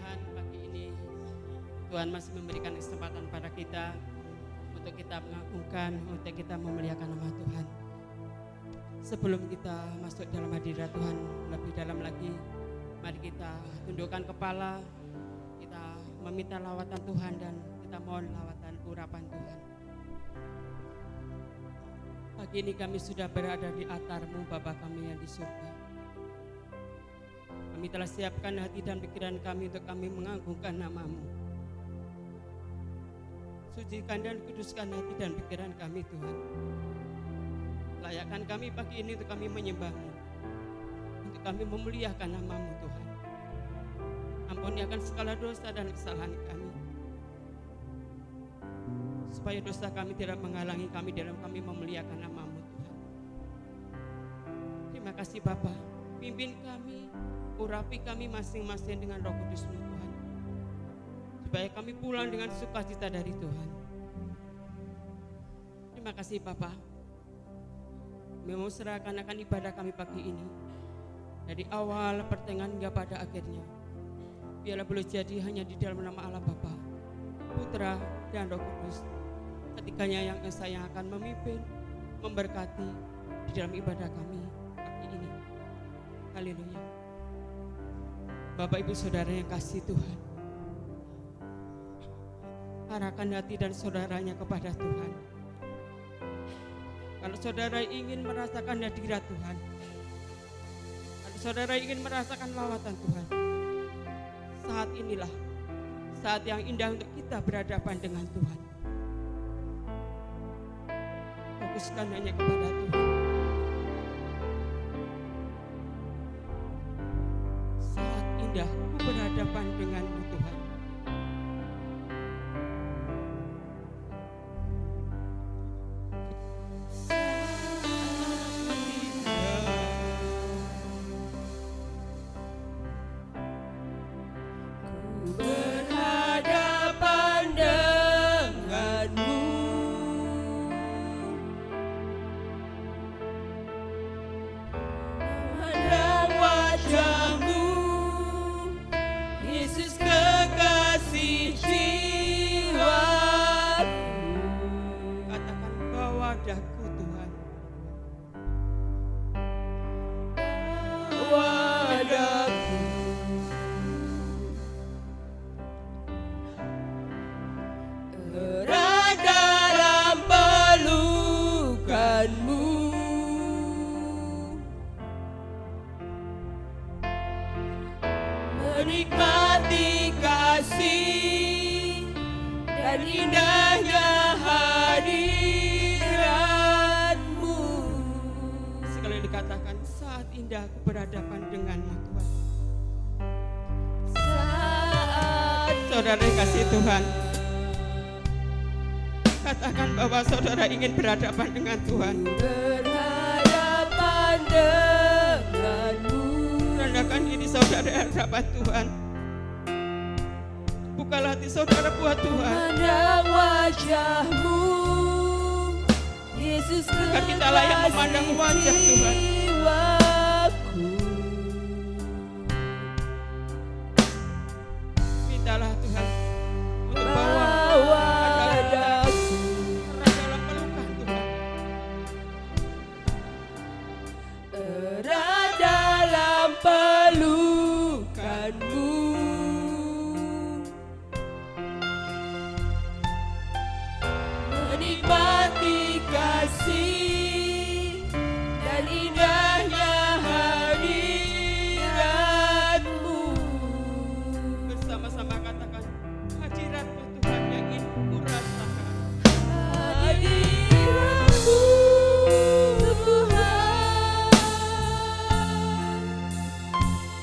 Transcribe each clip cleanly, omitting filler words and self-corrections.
Tuhan, pagi ini Tuhan masih memberikan kesempatan pada kita untuk kita mengagungkan, untuk kita memuliakan nama Tuhan. Sebelum kita masuk dalam hadirat Tuhan lebih dalam lagi, mari kita tundukkan kepala, kita meminta lawatan Tuhan dan kita mohon lawatan urapan Tuhan. Pagi ini kami sudah berada di altar-Mu Bapa kami yang di surga. Kami telah siapkan hati dan pikiran kami untuk kami mengagungkan nama-Mu. Sucikan dan kuduskan hati dan pikiran kami Tuhan. Layakkan kami pagi ini untuk kami menyembah-Mu, untuk kami memuliakan nama-Mu Tuhan. Ampuni akan segala dosa dan kesalahan kami, supaya dosa kami tidak menghalangi kami dalam kami memuliakan nama-Mu Tuhan. Terima kasih Bapa, pimpin kami, urapi kami masing-masing dengan Roh Kudus-Mu Tuhan, supaya kami pulang dengan sukacita dari Tuhan. Terima kasih Bapa, memang serahkan akan ibadah kami pagi ini, dari awal, pertengahan hingga pada akhirnya. Biarlah boleh jadi hanya di dalam nama Allah Bapa, Putra dan Roh Kudus. Ketiganya yang Esa yang akan memimpin, memberkati di dalam ibadah kami pagi ini. Haleluya. Bapak Ibu Saudara yang kasih Tuhan, arahkan hati dan saudaranya kepada Tuhan. Kalau saudara ingin merasakan hadirat Tuhan, kalau saudara ingin merasakan lawatan Tuhan, saat inilah saat yang indah untuk kita berhadapan dengan Tuhan. Fokuskan hanya kepada Tuhan. Saat indah ku berhadapan dengan-Mu Tuhan. Menikmati kasih dan indahnya hadirat-Mu. Sekali dikatakan, saat indah aku berhadapan dengan-Mu Tuhan. Saat saudara yang kasih Tuhan, katakan bahwa saudara ingin berhadapan dengan Tuhan. berhadapan dengan-Mu. Rendahkan diri saudara di hadapan Tuhan. Bukalah hati saudara buat Tuhan. Memandang wajah-Mu, Yesus Agar kita layak memandang wajah Tuhan. jiwaku. Mintalah Tuhan untuk Bawa bawa daku. dalam pelukan Tuhan. Erat dalam pelukan-Mu. Menikmati kasih dan indahnya hadirat-Mu. Bersama-sama katakan, hadirat-Mu Tuhan yang ingin ku rasakan. Hadirat-Mu Tuhan,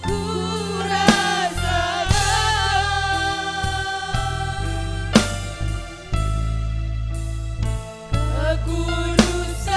ku rasakan kekudusan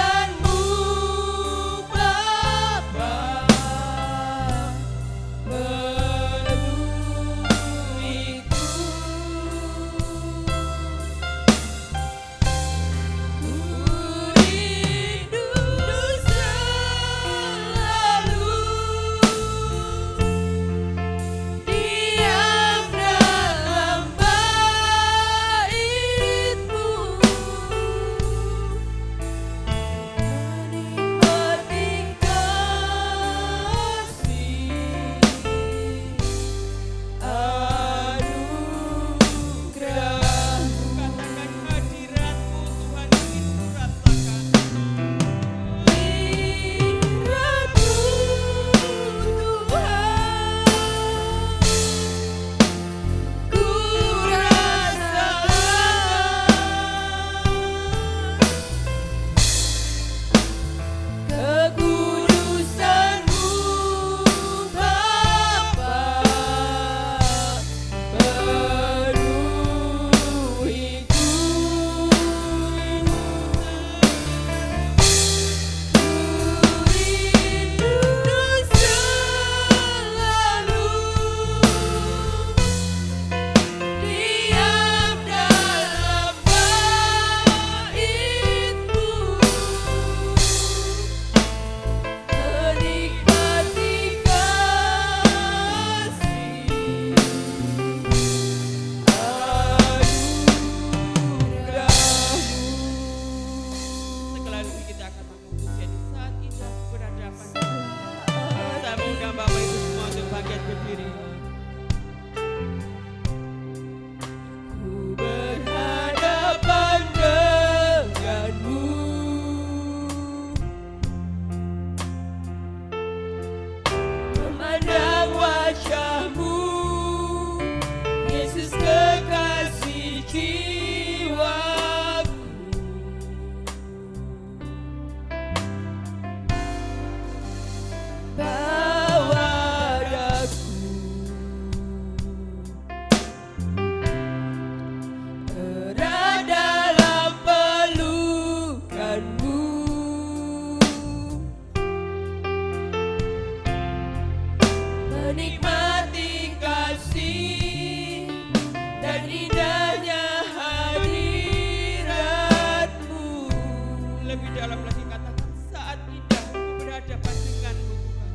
dalam lagi katakan saat indah ku berhadapan denganmu Tuhan.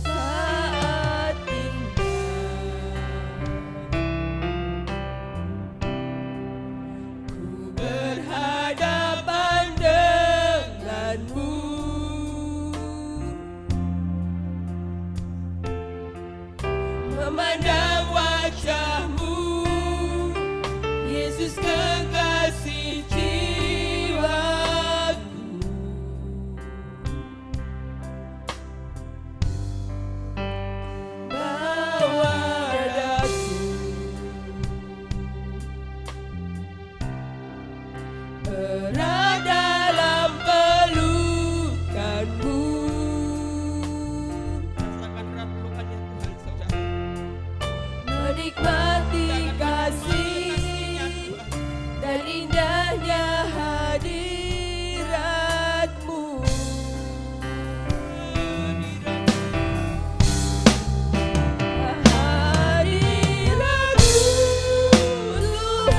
Saat indah ku berhadapan denganmu, memandang wajahmu, Yesus kekasih jiwaku. Bawa dadaku erat dalam pelukanmu, Rasakan erat pelukannya Tuhan saudara. menikmati Jangan kasihnya kasih Tuhan. dan indahnya hadiratmu. Hadiratmu Tuhan,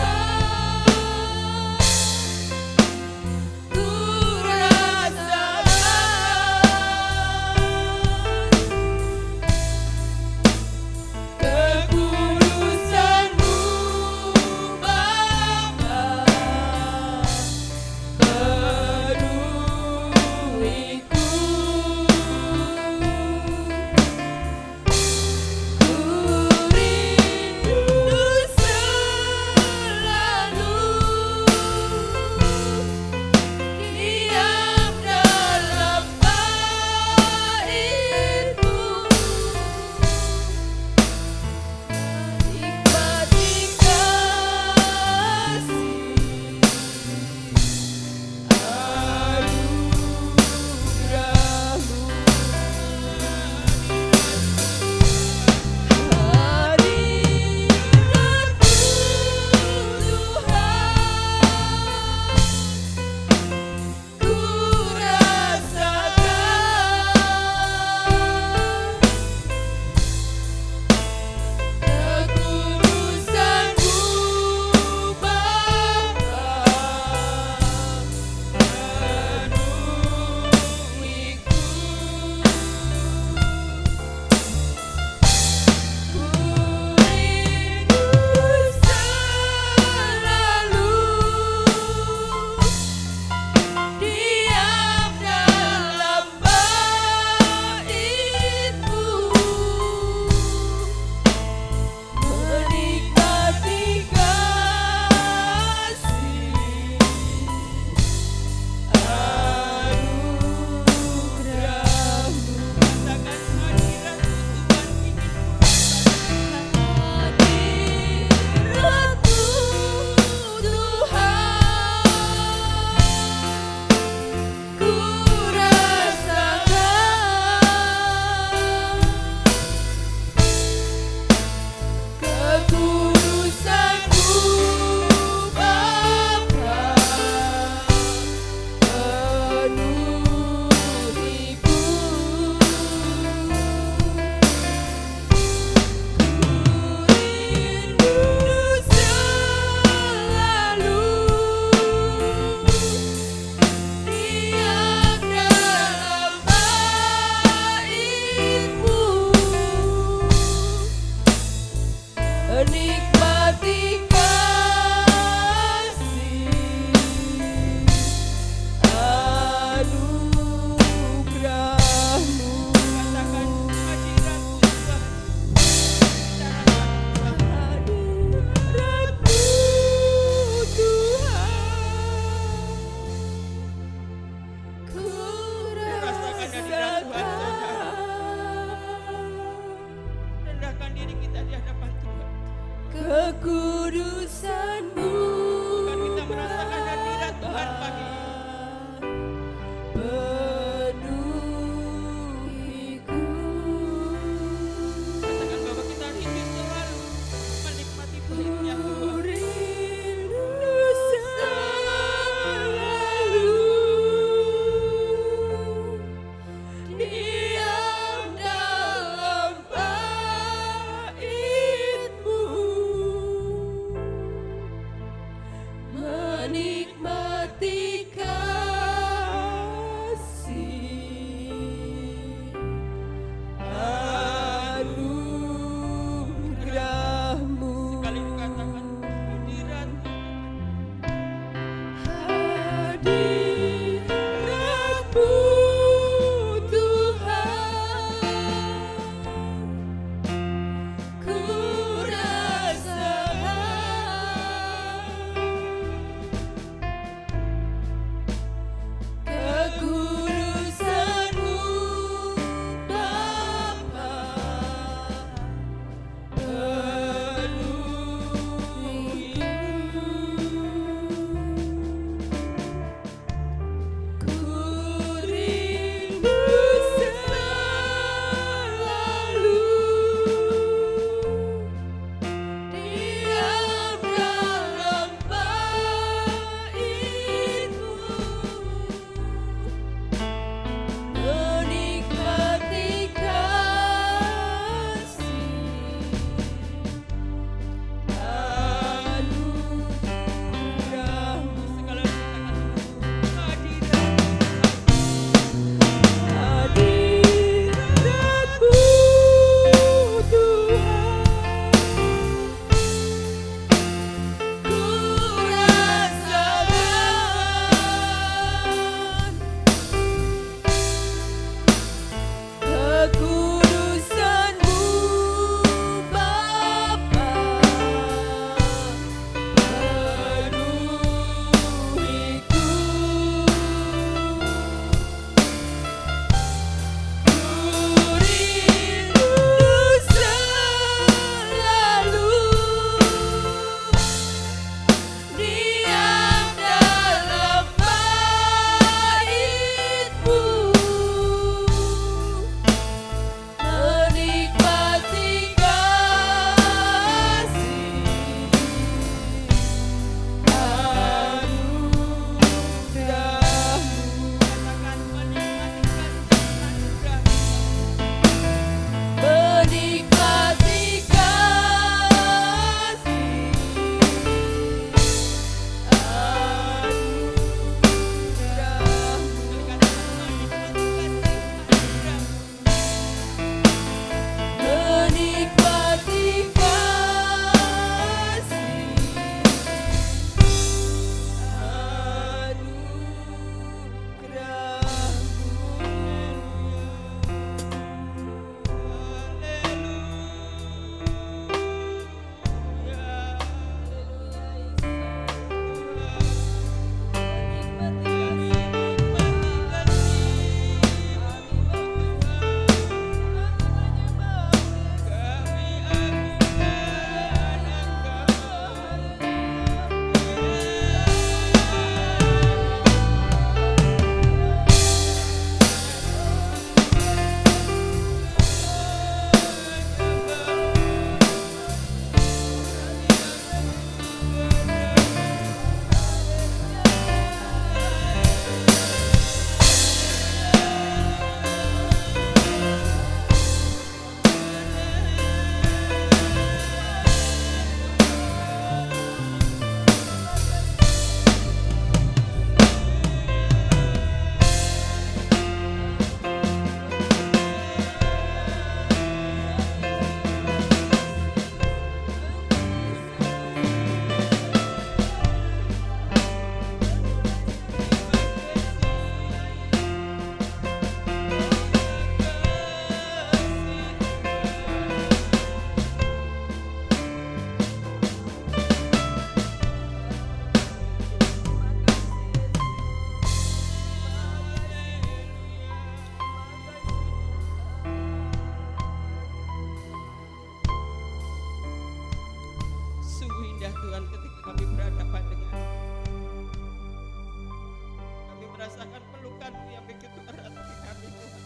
merasakan pelukan-Mu yang begitu erat bagi kami Tuhan.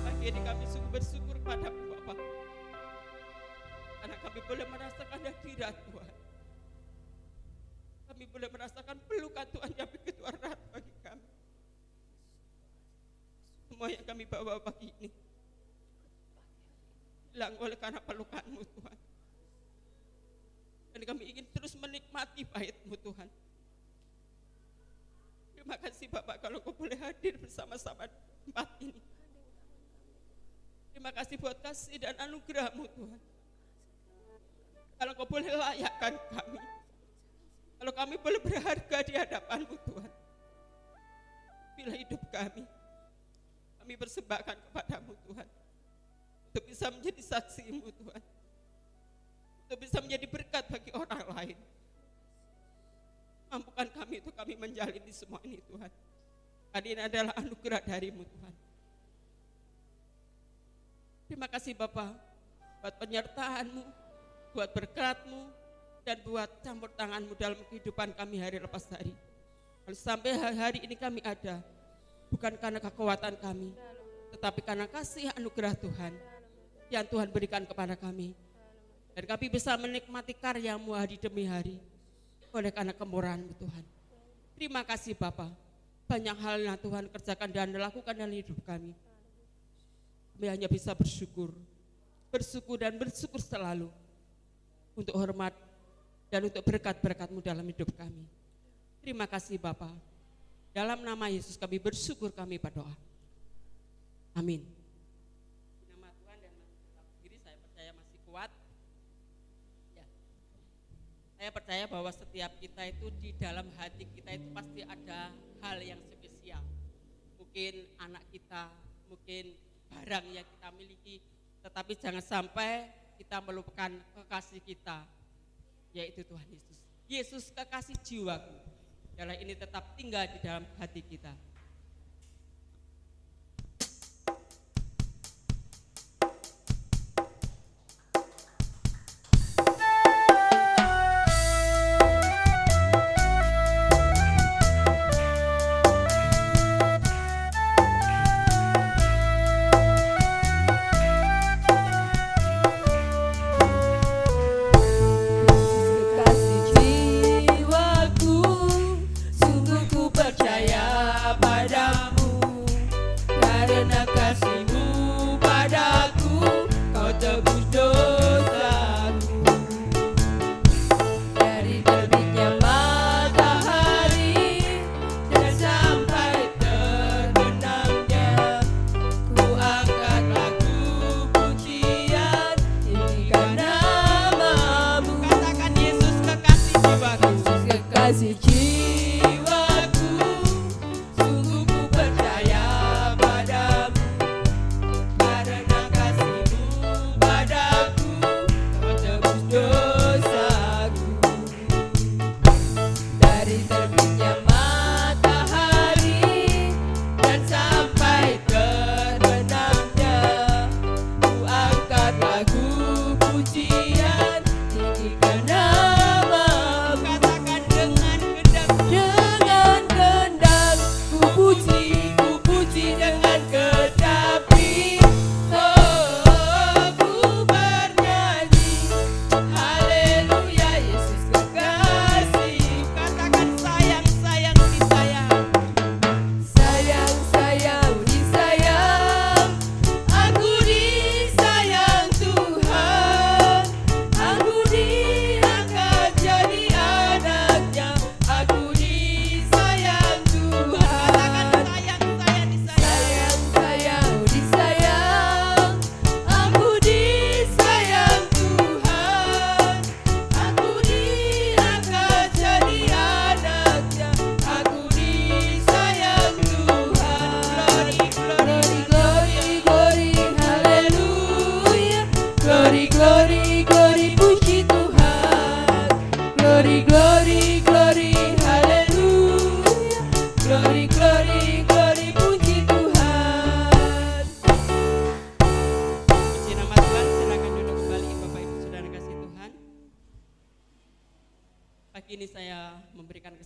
Pagi ini kami sungguh bersyukur pada-Mu Bapa, karena kami boleh merasakan hadirat Tuhan. Kami boleh merasakan pelukan Tuhan yang begitu erat bagi kami. Semua yang kami bawa pagi ini hilang oleh karena pelukan-Mu Tuhan. Dan kami ingin terus menikmati bait-Mu Tuhan. Terima kasih Bapak kalau Kau boleh hadir bersama-sama di tempat ini. Terima kasih buat kasih dan anugerah-Mu Tuhan. Kalau Kau boleh layakkan kami, kalau kami boleh berharga di hadapan-Mu Tuhan. Bila hidup kami persembahkan kepada-Mu Tuhan, untuk bisa menjadi saksi-Mu Tuhan, untuk bisa menjadi berkat bagi orang lain. Mampukan kami untuk kami menjalani semua ini Tuhan. Karena ini adalah anugerah dari-Mu Tuhan. Terima kasih Bapa buat penyertaan-Mu, buat berkat-Mu, dan buat campur tangan-Mu dalam kehidupan kami hari lepas hari. Kalau sampai hari ini kami ada, bukan karena kekuatan kami, tetapi karena kasih anugerah Tuhan yang Tuhan berikan kepada kami. Dan kami bisa menikmati karya-Mu hari demi hari oleh karena kemurahan-Mu Tuhan. Terima kasih Bapa, banyak hal yang Tuhan kerjakan dan lakukan dalam hidup kami. Kami hanya bisa bersyukur dan bersyukur selalu untuk hormat dan untuk berkat-berkat-Mu dalam hidup kami. Terima kasih Bapa. Dalam nama Yesus kami bersyukur, kami berdoa. Amin. Nama Tuhan dan diri saya percaya masih kuat. Ya. Saya percaya bahwa setiap kita itu di dalam hati kita itu pasti ada hal yang spesial. Mungkin anak kita, mungkin barang yang kita miliki, tetapi jangan sampai kita melupakan kekasih kita, yaitu Tuhan Yesus. Yesus kekasih jiwaku, biarlah ini tetap tinggal di dalam hati kita. Kekasih jiwaku, sungguh ku percaya padamu, karena kasih-Mu padaku, Kau tebus dosaku. Dari terbitnya matahari dan sampai terbenamnya, ku angkat lagu pujian, tinggikan nama-Mu. Katakan Yesus kekasih jiwaku. Yesus kekasih jiwaku, sungguh ku percaya padamu, karena kasih-Mu padaku, Kau tebus dosaku. Dari terbitnya matahari dan sampai terbenamnya, ku angkat lagu pujian, tinggikan nama-Mu. Katakan dengan gendang. Dengan gendang ku puji dengan kecapi. Oh, ku bernyanyi, haleluya, Yesus kekasih. Katakan sayang, sayang, disayang. Sayang, sayang, disayang, aku disayang Tuhan. Aku diangkat jadi anaknya, aku disayang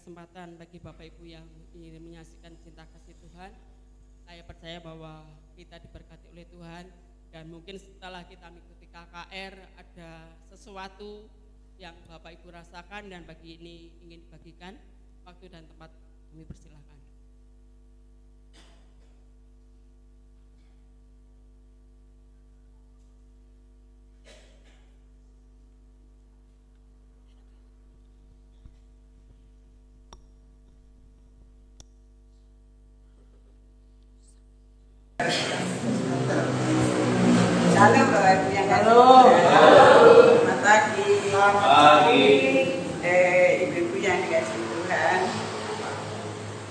kesempatan bagi Bapak Ibu yang ingin menyaksikan cinta kasih Tuhan. Saya percaya bahwa kita diberkati oleh Tuhan, dan mungkin setelah kita mengikuti KKR ada sesuatu yang Bapak Ibu rasakan dan bagi ini ingin dibagikan. Waktu dan tempat kami persilakan. Halo Bapak Ibu yang kasih Selamat pagi. Ibu-ibu yang dikasih Tuhan.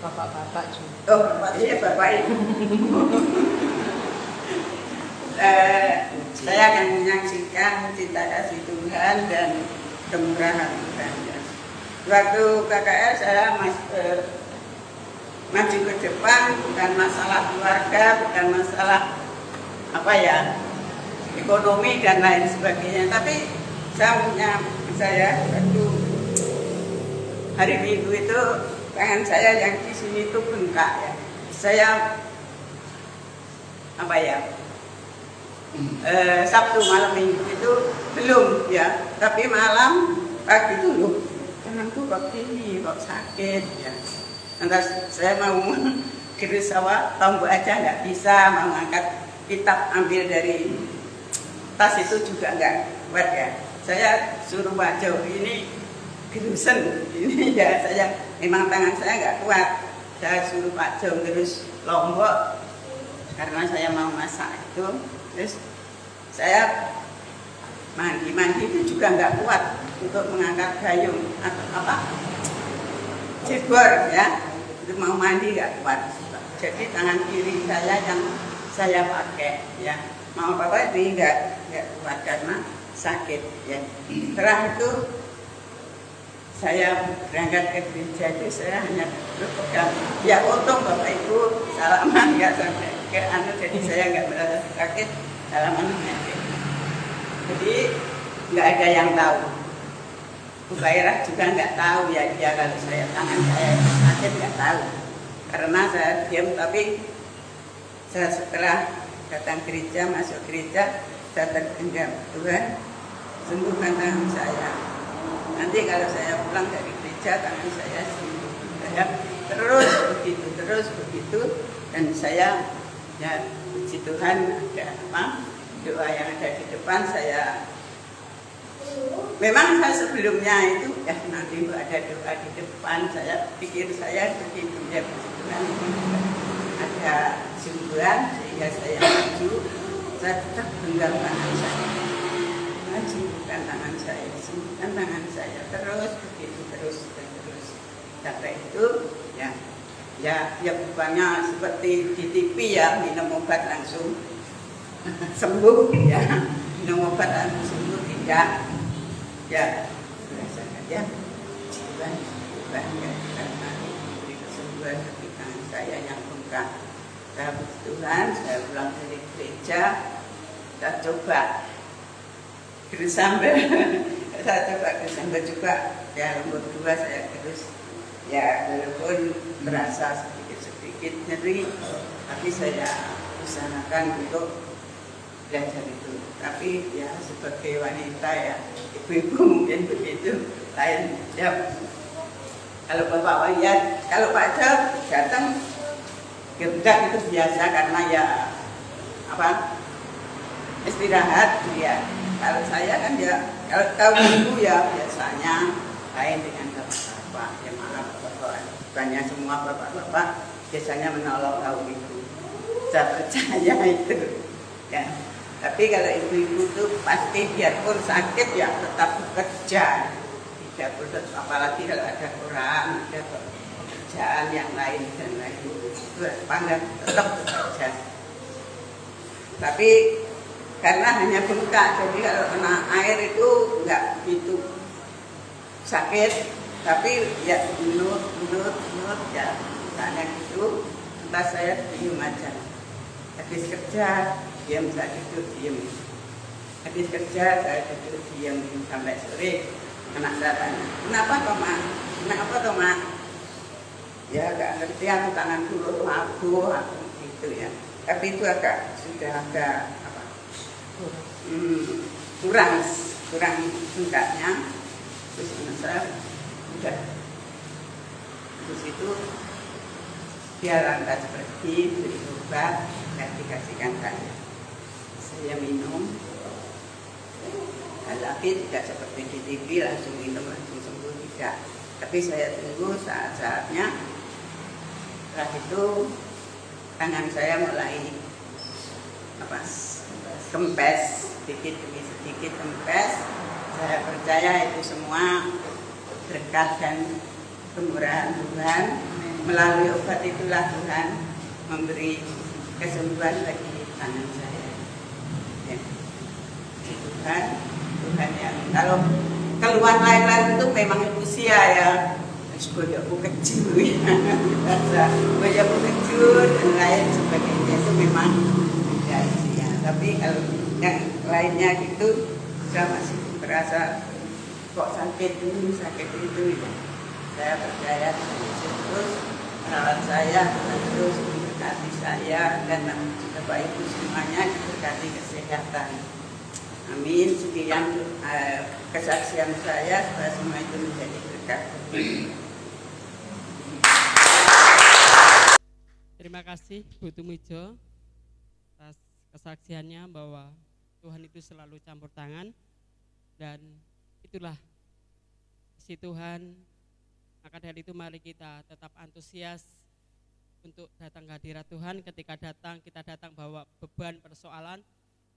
Bapak-bapak juga. Oh, iya Bapak Ibu. Saya akan menyaksikan cinta kasih Tuhan dan kemurahan Tuhan. Waktu KKR saya maju ke depan, bukan masalah keluarga, bukan masalah ekonomi dan lain sebagainya. Tapi saya waktu hari Minggu itu tangan saya yang di sini itu bengkak ya. Saya Sabtu malam Minggu itu belum ya, tapi malam pagi itu loh tanganku kok ini kok sakit ya. Lantas saya mau gerus sawah tombol aja nggak bisa, mau ngangkat kitab ambil dari tas itu juga nggak kuat ya. Saya suruh Pak Jo ini gerusen ini ya, saya memang tangan saya nggak kuat. Saya suruh Pak Jo gerus Lombok karena saya mau masak itu. Terus saya mandi itu juga nggak kuat untuk mengangkat gayung atau jebor ya. Itu mau mandi nggak kuat. Jadi tangan kiri saya yang saya pakai ya. Mau apa ini nggak kuat karena sakit ya. Setelah itu saya berangkat ke gereja itu saya hanya berpegang. Ya untung Bapak Ibu salaman nggak sampai ke jadi saya nggak merasa sakit, salaman aja. Jadi nggak ada yang tahu. Bu Kairah juga nggak tahu ya dia kalau tangan saya sakit nggak tahu. Karena saya diam, tapi saya setelah datang gereja, masuk gereja, saya tergenggam, Tuhan sembuhkan tangan saya. Nanti kalau saya pulang dari gereja tangan saya sembuh. Saya terus begitu dan saya ya puji Tuhan ada doa yang ada di depan saya. Memang saya sebelumnya itu ya nanti ada doa di depan, saya pikir saya begitu ya puji Tuhan ada sembuhan sehingga saya maju, saya tetap genggam tangan saya. Sembuhkan tangan saya, sembuhkan tangan saya, terus begitu terus. Sampai itu ya bukannya seperti di TV ya minum obat langsung sembuh ya, minum obat langsung sembuh tidak ya, rasakan ya Tuhan ya karena diberi kesembuhan bagi tangan saya yang bengkak. Saya puji Tuhan, saya pulang dari gereja, saya coba gerus sambal, juga ya nomor 2 saya gerus ya, walaupun merasa sedikit nyeri, tapi saya usahakan untuk belajar itu. Tapi ya sebagai wanita ya ibu-ibu mungkin begitu lain ya. Kalau Bapak lihat, kalau Pak Jo datang gerak itu biasa karena ya istirahat ya. Kalau saya kan ya kalau tahu ibu ya biasanya lain dengan bapak-bapak ya, maaf bapak banyak semua bapak-bapak biasanya menolong kaum ibu, saya percaya itu ya. Tapi kalau ibu-ibu itu pasti biarpun sakit ya tetap bekerja, tidak boleh, apalagi kalau ada orang ada pekerjaan yang lain dan lain itu pandang tetap bekerja. Tapi karena hanya bengkak, jadi kalau kena air itu nggak begitu sakit, tapi ya menurut ya karena gitu, entah saya diem aja. Habis kerja diam, saya tidur diam. Habis kerja saya tidur diam sampai sore. Anak saya tanya, kenapa toh mak? seperti aku tangan dulu aku gitu ya. Tapi itu sudah agak apa? Kurang enggaknya. Terus saya udah terus itu dia lantas pergi beli obat dan dikasihkan saya minum. Tapi tidak seperti di TV langsung minum langsung sembuh, tidak. Tapi saya tunggu saat-saatnya. Setelah itu tangan saya mulai kempes, sedikit demi sedikit kempes. Saya percaya itu semua berkat dan kemurahan Tuhan. Melalui obat itulah Tuhan memberi kesembuhan bagi tangan saya. Ya. Tuhan yang kalau keluhan lain-lain itu memang usia ya. Bojoku kecil ya, bojoku kecil dan lain sebagainya itu memang tidak usia. Tapi kalau yang lainnya gitu saya masih merasa kok sakit itu ya. Saya percaya terus merawat saya, terus memberkati saya dan Bapak Ibu semuanya diberkati kesehatan. Amin. Sekian kesaksian saya supaya semua itu menjadi berkat. Terima kasih Bu Tumijo atas kesaksiannya bahwa Tuhan itu selalu campur tangan dan itulah isi Tuhan. Maka dari itu mari kita tetap antusias untuk datang ke hadirat Tuhan. Ketika kita datang bawa beban persoalan,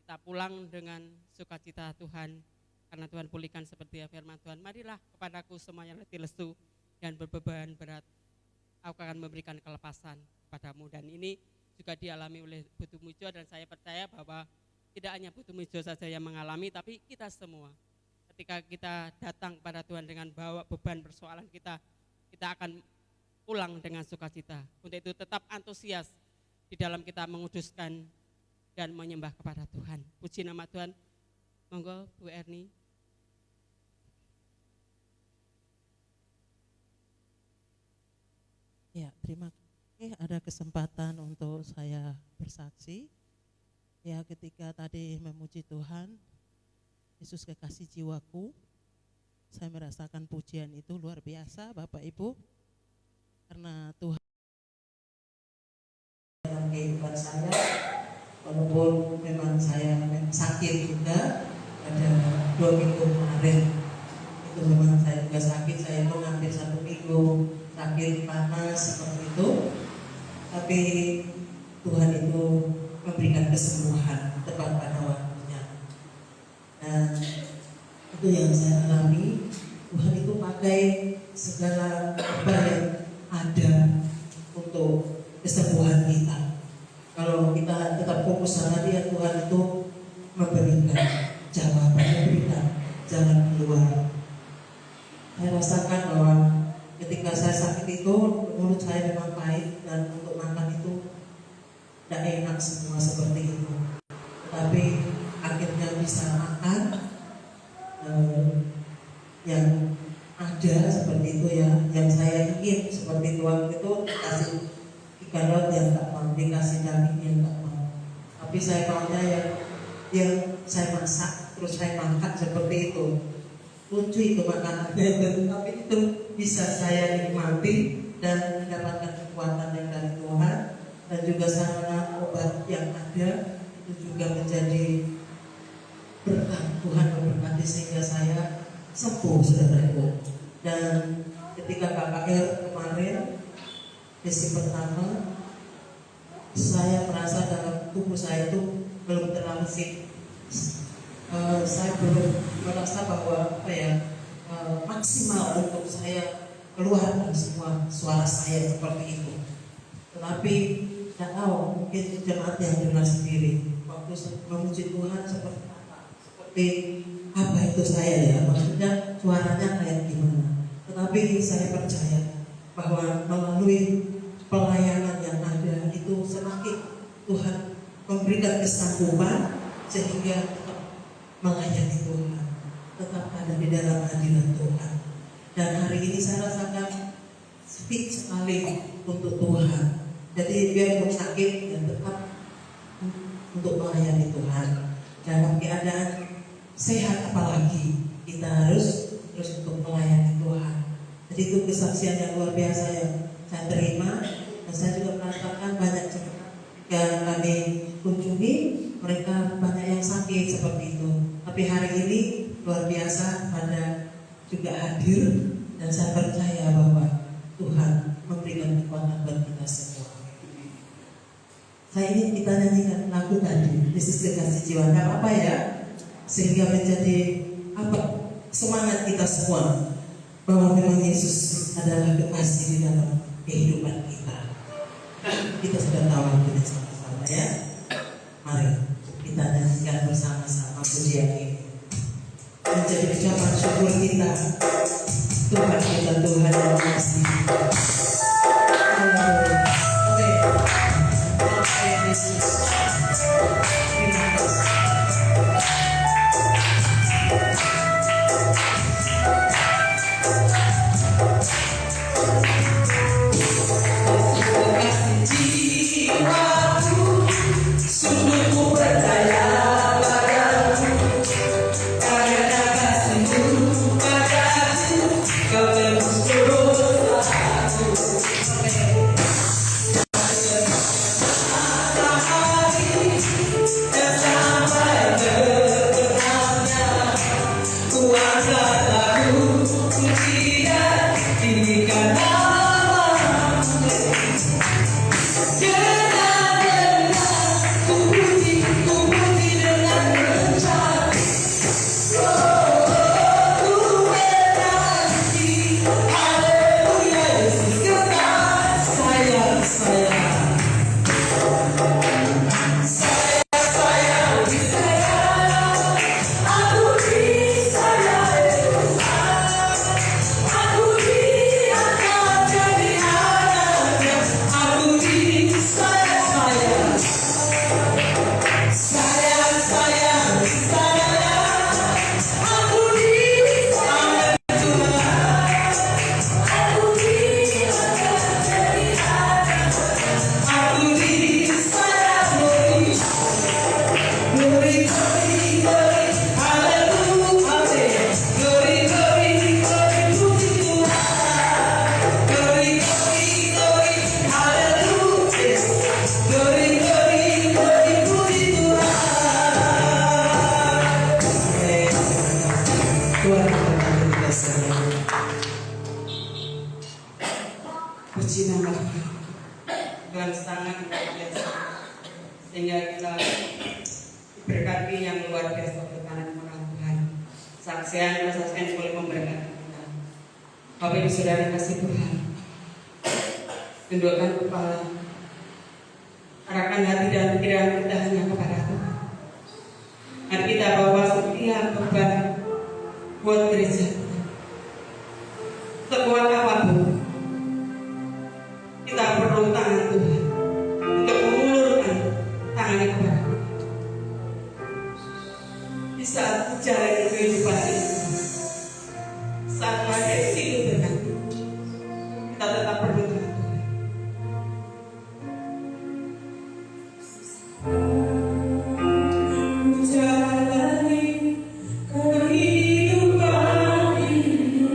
kita pulang dengan sukacita Tuhan. Karena Tuhan pulihkan seperti firman Tuhan. Marilah kepadaku semuanya letih lesu dan berbeban berat. Aku akan memberikan kelepasan padamu. Dan ini juga dialami oleh Bu Tumijo dan saya percaya bahwa tidak hanya Bu Tumijo saja yang mengalami, tapi kita semua. Ketika kita datang pada Tuhan dengan bawa beban persoalan kita akan pulang dengan sukacita. Untuk itu tetap antusias di dalam kita menguduskan dan menyembah kepada Tuhan. Puji nama Tuhan. Monggo Bu Erni. Ya, terima kasih ada kesempatan untuk saya bersaksi. Ya, ketika tadi memuji Tuhan, Yesus kekasih jiwaku, saya merasakan pujian itu luar biasa Bapak Ibu. Karena Tuhan dalam kehidupan saya, walaupun memang saya sakit juga, ada 2 minggu kemarin, itu memang saya juga sakit, saya itu hampir 1 minggu, sakit panas seperti itu, tapi Tuhan itu memberikan kesembuhan tepat pada waktunya. Dan itu yang saya alami. Tuhan itu pakai segala apa yang ada untuk kesembuhan kita. Kalau kita tetap fokus sama Dia, Tuhan itu memberikan jawaban, memberikan jalan keluar. Saya rasakan bahwa ketika saya sakit itu mulut saya memang pahit dan untuk makan itu tidak enak semua seperti itu. Tetapi akhirnya bisa makan yang ada seperti itu ya, yang saya ingin seperti Tuhan itu dikasih ikan laut yang tak mau, dikasih daging yang tak mau. Tapi saya maunya yang saya masak terus saya makan seperti itu. Lucu itu makanannya, tapi itu bisa saya nikmati dan mendapatkan kekuatan yang dari Tuhan. Dan juga sarana obat yang ada itu juga menjadi berkat. Tuhan memberkati sehingga saya sembuh, saudaraku. Dan ketika KKR kemarin sesi pertama, saya merasa dalam tubuh saya itu belum terlalu fit. Saya belum merasa bahwa maksimal untuk saya keluarkan semua suara saya seperti itu. Tetapi tidak tahu, mungkin jemaat yang dengar sendiri waktu memuji Tuhan seperti apa itu saya ya, maksudnya suaranya kayak gimana. Tetapi saya percaya bahwa melalui pelayanan yang ada itu semakin Tuhan memberikan kesanggupan sehingga tetap melayani Tuhan, tetap ada di dalam hadirat Tuhan. Dan hari ini saya rasakan speak sekali untuk Tuhan. Jadi biar untuk sakit dan tetap untuk melayani Tuhan. Dalam keadaan sehat apalagi kita harus terus untuk melayani Tuhan. Jadi itu kesaksian yang luar biasa yang saya terima, dan saya juga merasakan banyak yang kami kunjungi, mereka banyak yang sakit seperti itu. Tapi hari ini luar biasa pada juga hadir, dan saya percaya bahwa Tuhan memberikan kekuatan buat kita semua. Saya ingin kita nyanyikan lagu tadi, Yesus Kekasih Jiwa, nggak apa ya, sehingga menjadi semangat kita semua bahwa memang Yesus adalah kekasih di dalam kehidupan kita. Kita sudah tahu ini sama-sama ya. Mari kita nyanyikan bersama-sama pujian ini menjadi ucapan syukur kita. Tuhan kita, Tuhan yang kasih. Yesus. Terima kasih. Jiwaku, sungguh ku percaya padamu, karena kasih-Mu padaku, Kau tebus dosaku. Matahari dan sampai terbenamnya, ku angkat lagu pujian, tinggikan nama-Mu. Puji nama Tuhan. Tuhan sangat luar biasa, sehingga kita berkati yang luar biasa berkanan murah Tuhan. Saksian boleh memberkati kita. Bapak Ibu Saudara kasih Tuhan, tundukkan kepala, arahkan hati dan pikiran kita hanya kepada Tuhan. Mari kita bawa setiap beban buat gereja kita, sekuat apapun. Kita perlu tangan Tuhan untuk mengulurkan tangannya kepada kita. Di saat menjalani kehidupan ini, saat badai silih berganti, kita tetap perlu tangan Tuhan. Menjalani kehidupan ini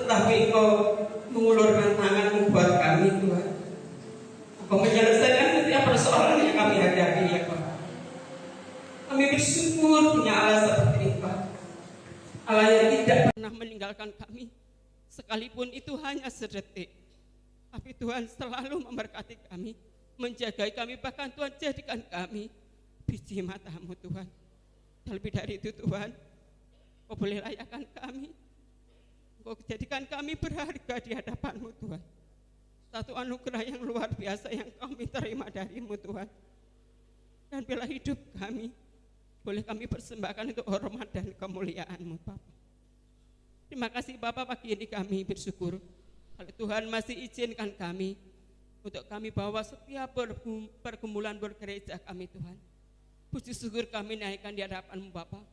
tetapi Engkau mengulurkan tangan-Mu buat kami Tuhan. Engkau menyelesaikan setiap persoalan yang kami hadapi ya Pak. Kami bersyukur punya Allah seperti ini Pak. Allah yang tidak pernah meninggalkan kami, sekalipun itu hanya sedetik. Tapi Tuhan selalu memberkati kami, menjaga kami, bahkan Tuhan jadikan kami biji mata-Mu Tuhan. Dan lebih dari itu Tuhan, Kau boleh layakkan kami, Kau jadikan kami berharga di hadapan-Mu Tuhan. Satu anugerah yang luar biasa yang kami terima dari-Mu Tuhan. Dan bila hidup kami, boleh kami persembahkan untuk hormat dan kemuliaan-Mu Bapa. Terima kasih Bapak, pagi ini kami bersyukur kalau Tuhan masih izinkan kami untuk kami bawa setiap pergumulan bergereja kami Tuhan. Puji syukur kami naikkan di hadapan-Mu Bapak.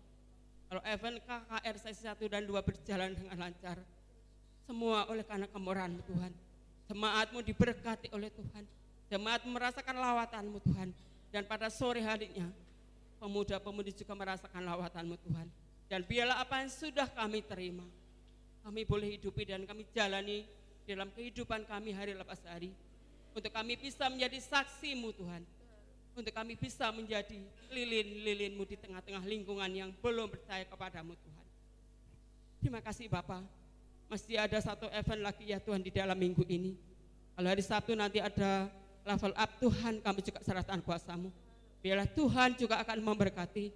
Kalau event KKR sesi 1 dan 2 berjalan dengan lancar, semua oleh karena kemurahan-Mu Tuhan. Jemaat-Mu diberkati oleh Tuhan. Jemaat merasakan lawatan-Mu Tuhan. Dan pada sore harinya, pemuda-pemudi juga merasakan lawatan-Mu Tuhan. Dan biarlah apa yang sudah kami terima, kami boleh hidupi dan kami jalani dalam kehidupan kami hari lepas hari. Untuk kami bisa menjadi saksi-Mu Tuhan. Untuk kami bisa menjadi lilin-lilin-Mu di tengah-tengah lingkungan yang belum percaya kepada-Mu Tuhan. Terima kasih Bapak. Masih ada satu event lagi ya Tuhan di dalam minggu ini. Kalau hari Sabtu nanti ada level up, Tuhan kami juga serahkan kuasa-Mu. Biarlah Tuhan juga akan memberkati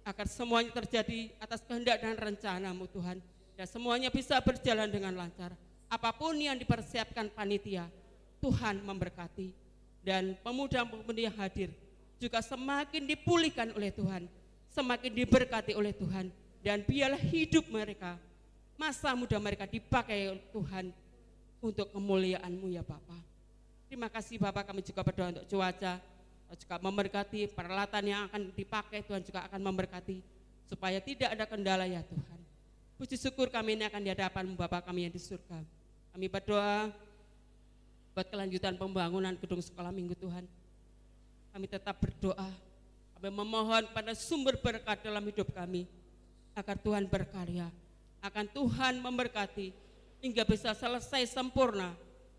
agar semuanya terjadi atas kehendak dan rencana-Mu Tuhan. Dan semuanya bisa berjalan dengan lancar. Apapun yang dipersiapkan panitia, Tuhan memberkati. Dan pemuda-pemudi yang hadir juga semakin dipulihkan oleh Tuhan, semakin diberkati oleh Tuhan. Dan biarlah hidup mereka, masa muda mereka dipakai oleh Tuhan untuk kemuliaan-Mu ya Bapa. Terima kasih Bapak, kami juga berdoa untuk cuaca, juga memberkati peralatan yang akan dipakai, Tuhan juga akan memberkati supaya tidak ada kendala ya Tuhan. Puji syukur kami ini akan di hadapan-Mu Bapa kami yang di surga. Kami berdoa buat kelanjutan pembangunan gedung sekolah minggu Tuhan. Kami tetap berdoa, kami memohon pada sumber berkat dalam hidup kami, agar Tuhan berkarya, akan Tuhan memberkati hingga bisa selesai sempurna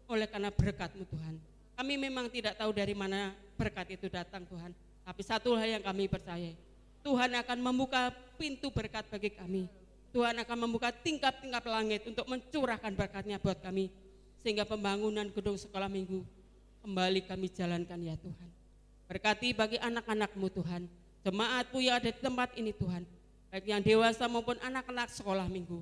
oleh karena berkat-Mu Tuhan. Kami memang tidak tahu dari mana berkat itu datang Tuhan, tapi satu hal yang kami percaya, Tuhan akan membuka pintu berkat bagi kami. Tuhan akan membuka tingkap-tingkap langit untuk mencurahkan berkat-Nya buat kami, sehingga pembangunan gedung sekolah minggu kembali kami jalankan ya Tuhan. Berkati bagi anak-anak-Mu Tuhan, jemaat-Mu yang ada di tempat ini Tuhan, baik yang dewasa maupun anak-anak sekolah minggu.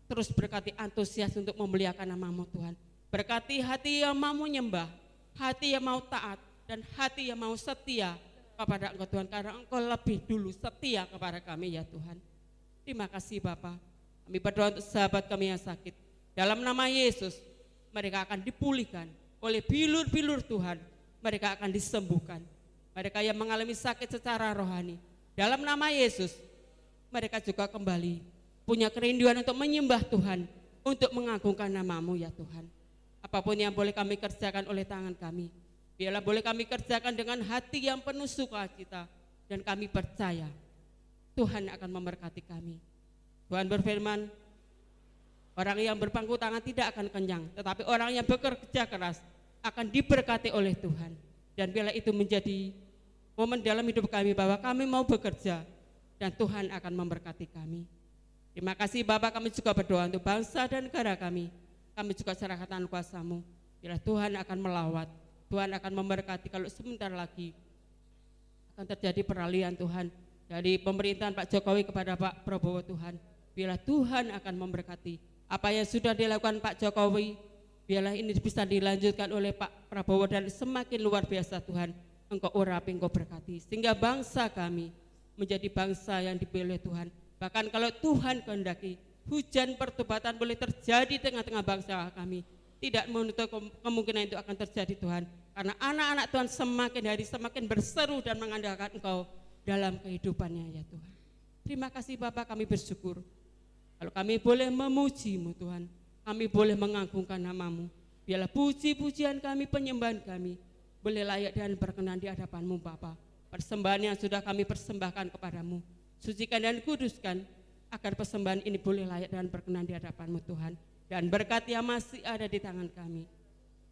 Terus berkati antusias untuk memuliakan nama-Mu Tuhan. Berkati hati yang mau menyembah, hati yang mau taat, dan hati yang mau setia kepada Engkau Tuhan, karena Engkau lebih dulu setia kepada kami ya Tuhan. Terima kasih Bapa. Kami berdoa untuk sahabat kami yang sakit. Dalam nama Yesus, mereka akan dipulihkan oleh bilur-bilur Tuhan. Mereka akan disembuhkan. Mereka yang mengalami sakit secara rohani, dalam nama Yesus, mereka juga kembali punya kerinduan untuk menyembah Tuhan, untuk mengagungkan nama-Mu ya Tuhan. Apapun yang boleh kami kerjakan oleh tangan kami, biarlah boleh kami kerjakan dengan hati yang penuh sukacita, dan kami percaya Tuhan akan memberkati kami. Tuhan berfirman, orang yang berpangku tangan tidak akan kenyang, tetapi orang yang bekerja keras akan diberkati oleh Tuhan. Dan biarlah itu menjadi momen dalam hidup kami bahwa kami mau bekerja dan Tuhan akan memberkati kami. Terima kasih Bapak, kami juga berdoa untuk bangsa dan negara kami. Kami juga serahkan kuasa-Mu. Biarlah Tuhan akan melawat, Tuhan akan memberkati. Kalau sebentar lagi akan terjadi peralihan Tuhan dari pemerintahan Pak Jokowi kepada Pak Prabowo Tuhan. Biarlah Tuhan akan memberkati apa yang sudah dilakukan Pak Jokowi. Biarlah ini bisa dilanjutkan oleh Pak Prabowo dan semakin luar biasa Tuhan. Engkau urapi, Engkau berkati, sehingga bangsa kami menjadi bangsa yang dipilih Tuhan. Bahkan kalau Tuhan kehendaki, hujan pertobatan boleh terjadi di tengah-tengah bangsa kami. Tidak menutup kemungkinan itu akan terjadi Tuhan. Karena anak-anak Tuhan semakin hari semakin berseru dan mengandalkan Engkau dalam kehidupannya ya Tuhan. Terima kasih Bapak, kami bersyukur. Kalau kami boleh memuji-Mu Tuhan, kami boleh mengagungkan nama-Mu. Biarlah puji-pujian kami, penyembahan kami boleh layak dan berkenan di hadapan-Mu Bapa. Persembahan yang sudah kami persembahkan kepadamu, sucikan dan kuduskan agar persembahan ini boleh layak dan berkenan di hadapan-Mu Tuhan. Dan berkat yang masih ada di tangan kami,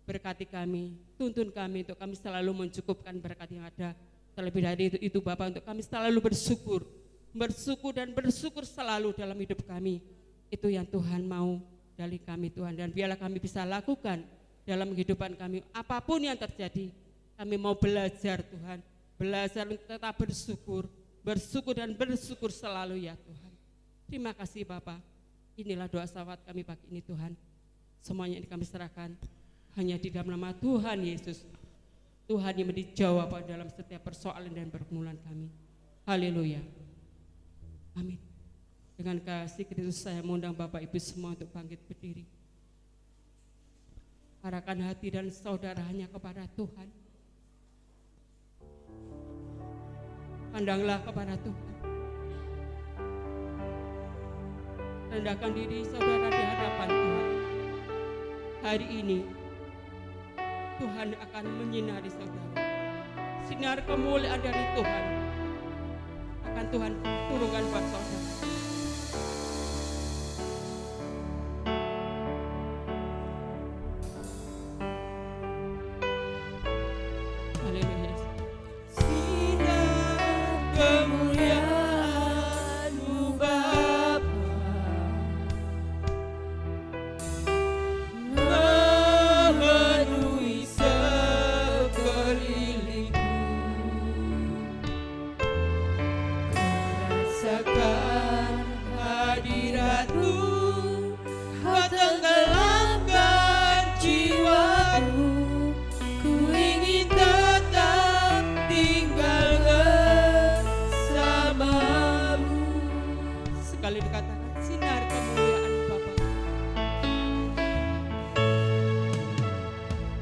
berkati kami, tuntun kami untuk kami selalu mencukupkan berkat yang ada. Terlebih dari itu Bapa, untuk kami selalu bersyukur dan bersyukur selalu dalam hidup kami. Itu yang Tuhan mau dari kami Tuhan, dan biarlah kami bisa lakukan dalam kehidupan kami. Apapun yang terjadi, kami mau belajar Tuhan, belajar untuk tetap bersyukur dan bersyukur selalu ya Tuhan. Terima kasih Bapa. Inilah doa salawat kami pagi ini Tuhan. Semuanya ini kami serahkan hanya di dalam nama Tuhan Yesus. Tuhan yang menjawab dalam setiap persoalan dan pergumulan kami. Haleluya. Amin. Dengan kasih Kristus saya mengundang Bapak Ibu semua untuk bangkit berdiri. Arahkan hati dan saudara hanya kepada Tuhan. Pandanglah kepada Tuhan. Rendahkan diri saudara di hadapan Tuhan. Hari ini Tuhan akan menyinari saudara. Sinar kemuliaan dari Tuhan akan Tuhan turunkan buat saudara. Haleluya. Sinar kemuliaan-Mu Bapa memenuhi sekelilingku. Rasakan hadirat-Mu, Kau tenggelamkan jiwaku. Ku ingin tetap tinggal bersama-Mu. Sekali dikatakan sinar kemuliaan Bapa.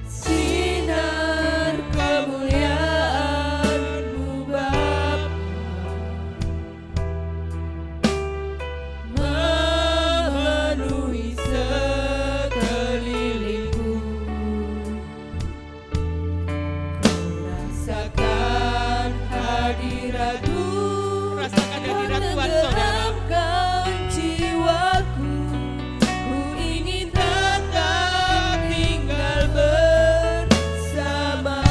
Sinar kemuliaan-Mu Bapa memenuhi sekelilingku. Ku rasakan hadirat-Mu, Rasakan hadirat Tuhan saudara. tenggelamkan jiwaku. Ku ingin tetap tinggal bersama-Mu.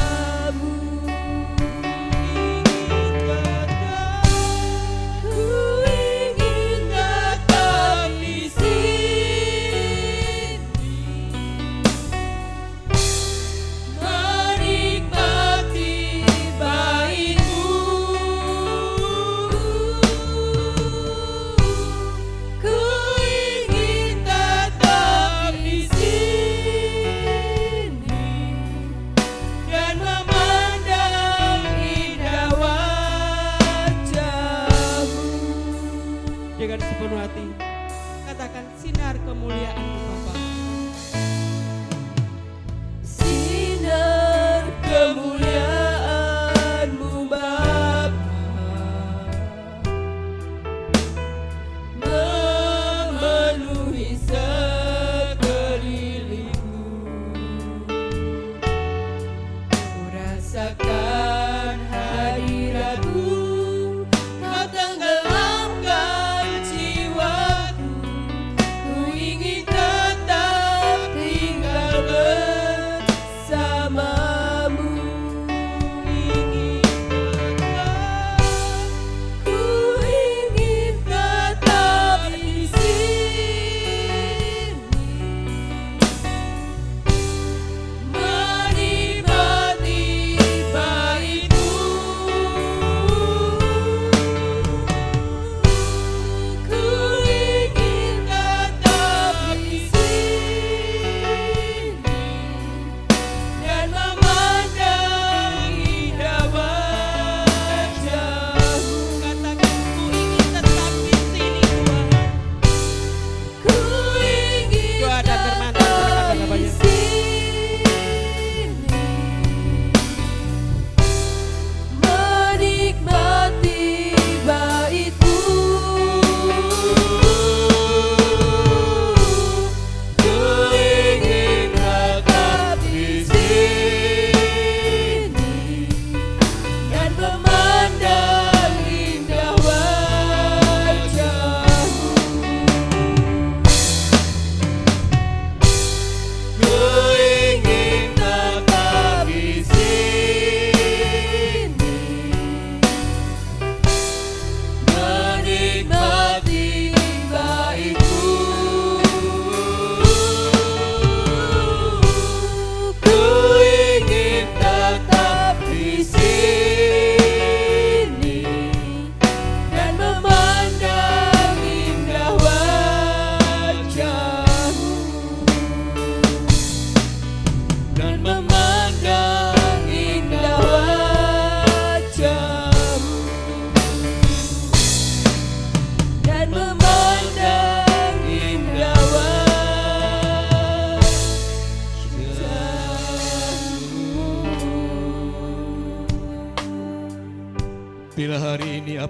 Ku ingin tetap di sini, menikmati bait-Mu. Ku ingin tetap di sini dan memandang indah wajah-Mu. Dengan sepenuh hati katakan sinar kemuliaan Bapa. Sinar kemuliaan-Mu Bapa memenuhi sekelilingku. Ku rasakan hadirat-Mu, Kau tenggelamkan jiwaku. Ku ingin tetap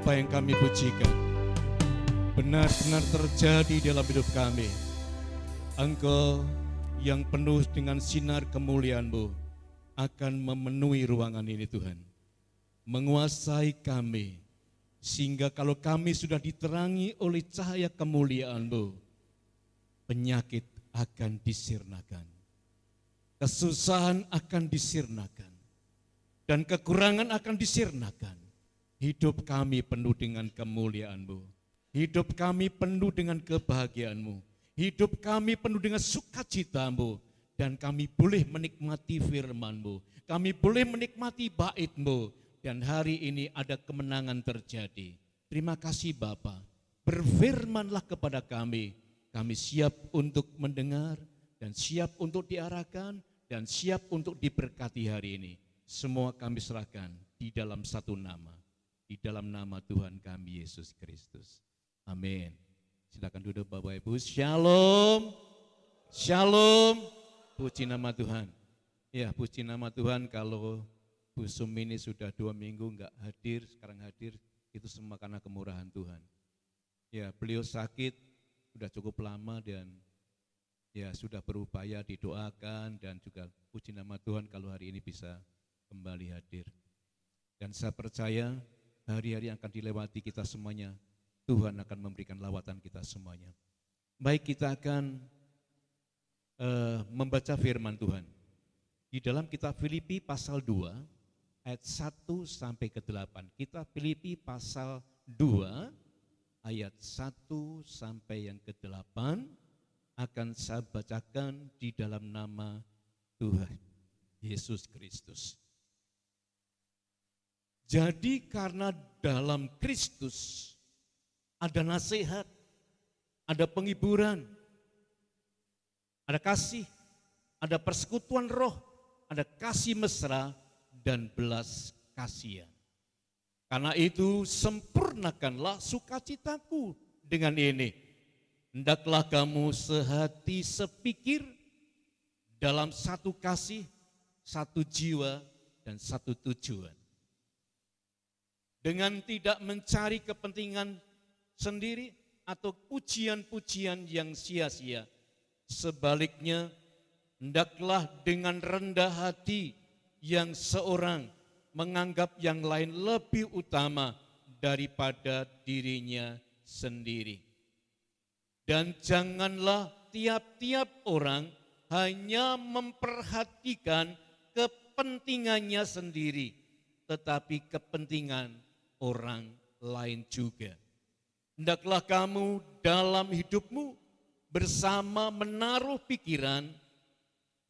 apa yang kami pujikan benar-benar terjadi dalam hidup kami. Engkau yang penuh dengan sinar kemuliaan-Mu akan memenuhi ruangan ini Tuhan. Menguasai kami, sehingga kalau kami sudah diterangi oleh cahaya kemuliaan-Mu, penyakit akan disirnakan, kesusahan akan disirnakan, dan kekurangan akan disirnakan. Hidup kami penuh dengan kemuliaan-Mu, hidup kami penuh dengan kebahagiaan-Mu, hidup kami penuh dengan sukacita-Mu, dan kami boleh menikmati firman-Mu, kami boleh menikmati bait-Mu, dan hari ini ada kemenangan terjadi. Terima kasih Bapa, berfirmanlah kepada kami siap untuk mendengar, dan siap untuk diarahkan, dan siap untuk diberkati hari ini. Semua kami serahkan di dalam satu nama, di dalam nama Tuhan kami Yesus Kristus. Amin. Silakan duduk Bapak Ibu. Shalom. Shalom. Puji nama Tuhan. Ya, puji nama Tuhan. Kalau Bu Sumi ini sudah 2 minggu enggak hadir, sekarang hadir, itu semua karena kemurahan Tuhan. Ya, beliau sakit sudah cukup lama dan ya sudah berupaya didoakan, dan juga puji nama Tuhan kalau hari ini bisa kembali hadir. Dan saya percaya hari-hari yang akan dilewati kita semuanya, Tuhan akan memberikan lawatan kita semuanya. Baik, kita akan membaca firman Tuhan. Di dalam kitab Filipi pasal 2 ayat 1 sampai ke 8. Kitab Filipi pasal 2 ayat 1 sampai yang ke-8 akan saya bacakan di dalam nama Tuhan Yesus Kristus. Jadi karena dalam Kristus ada nasihat, ada penghiburan, ada kasih, ada persekutuan roh, ada kasih mesra dan belas kasihan. Karena itu sempurnakanlah sukacitaku dengan ini. Hendaklah kamu sehati sepikir dalam satu kasih, satu jiwa, dan satu tujuan. Dengan tidak mencari kepentingan sendiri atau pujian-pujian yang sia-sia. Sebaliknya, hendaklah dengan rendah hati yang seorang menganggap yang lain lebih utama daripada dirinya sendiri. Dan janganlah tiap-tiap orang hanya memperhatikan kepentingannya sendiri, tetapi kepentingan orang lain juga. Hendaklah kamu dalam hidupmu bersama menaruh pikiran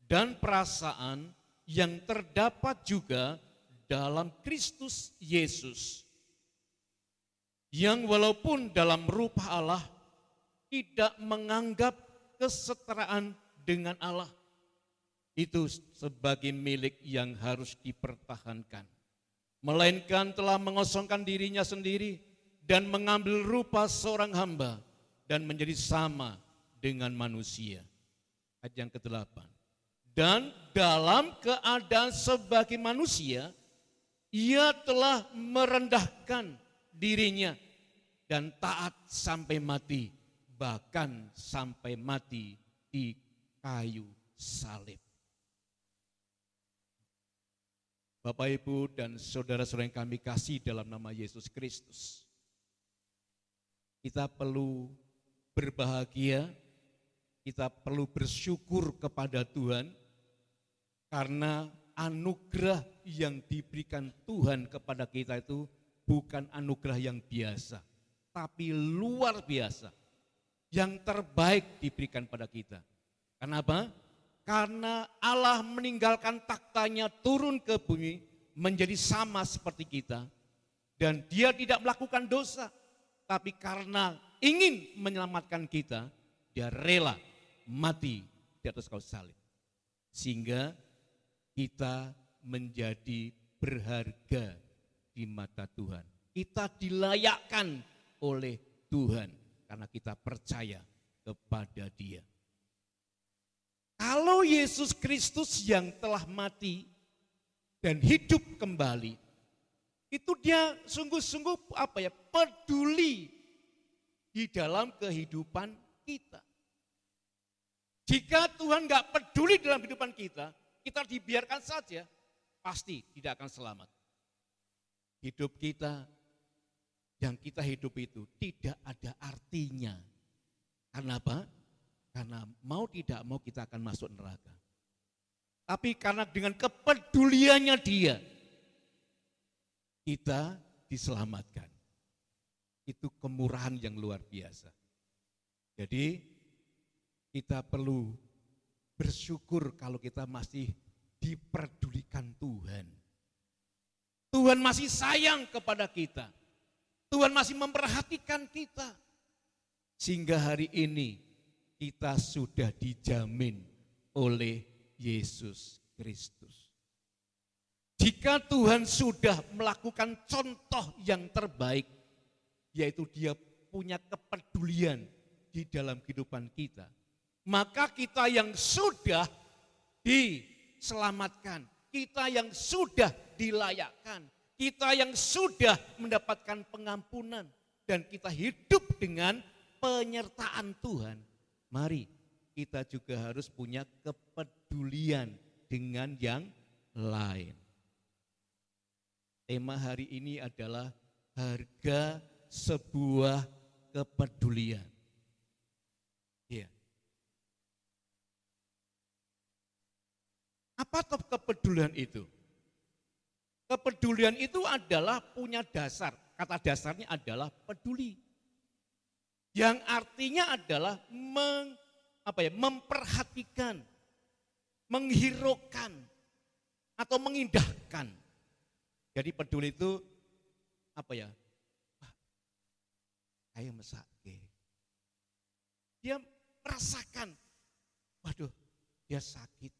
dan perasaan yang terdapat juga dalam Kristus Yesus, yang walaupun dalam rupa Allah tidak menganggap kesetaraan dengan Allah itu sebagai milik yang harus dipertahankan, melainkan telah mengosongkan dirinya sendiri dan mengambil rupa seorang hamba dan menjadi sama dengan manusia. Ayat yang ke-8. Dan dalam keadaan sebagai manusia, ia telah merendahkan dirinya dan taat sampai mati, bahkan sampai mati di kayu salib. Bapak, Ibu, dan saudara-saudara yang kami kasih dalam nama Yesus Kristus, kita perlu berbahagia, kita perlu bersyukur kepada Tuhan karena anugerah yang diberikan Tuhan kepada kita itu bukan anugerah yang biasa, tapi luar biasa. Yang terbaik diberikan pada kita. Kenapa? Karena Allah meninggalkan taktanya turun ke bumi menjadi sama seperti kita. Dan dia tidak melakukan dosa. Tapi karena ingin menyelamatkan kita, dia rela mati di atas kayu salib. Sehingga kita menjadi berharga di mata Tuhan. Kita dilayakkan oleh Tuhan karena kita percaya kepada Dia. Kalau Yesus Kristus yang telah mati dan hidup kembali, itu dia sungguh-sungguh peduli di dalam kehidupan kita. Jika Tuhan nggak peduli dalam kehidupan kita dibiarkan saja, pasti tidak akan selamat. Hidup kita, yang kita hidup itu tidak ada artinya. Karena apa? Karena mau tidak mau kita akan masuk neraka. Tapi karena dengan kepeduliannya Dia, kita diselamatkan. Itu kemurahan yang luar biasa. Jadi kita perlu bersyukur kalau kita masih diperdulikan Tuhan. Tuhan masih sayang kepada kita. Tuhan masih memperhatikan kita. Sehingga hari ini kita sudah dijamin oleh Yesus Kristus. Jika Tuhan sudah melakukan contoh yang terbaik, yaitu Dia punya kepedulian di dalam kehidupan kita, maka kita yang sudah diselamatkan, kita yang sudah dilayakkan, kita yang sudah mendapatkan pengampunan, dan kita hidup dengan penyertaan Tuhan, mari kita juga harus punya kepedulian dengan yang lain. Tema hari ini adalah harga sebuah kepedulian. Ya. Apa kepedulian itu? Kepedulian itu adalah punya dasar. Kata dasarnya adalah peduli. Yang artinya adalah memperhatikan, menghiraukan, atau mengindahkan. Jadi peduli itu kayak mesake. Dia merasakan, waduh, dia sakit.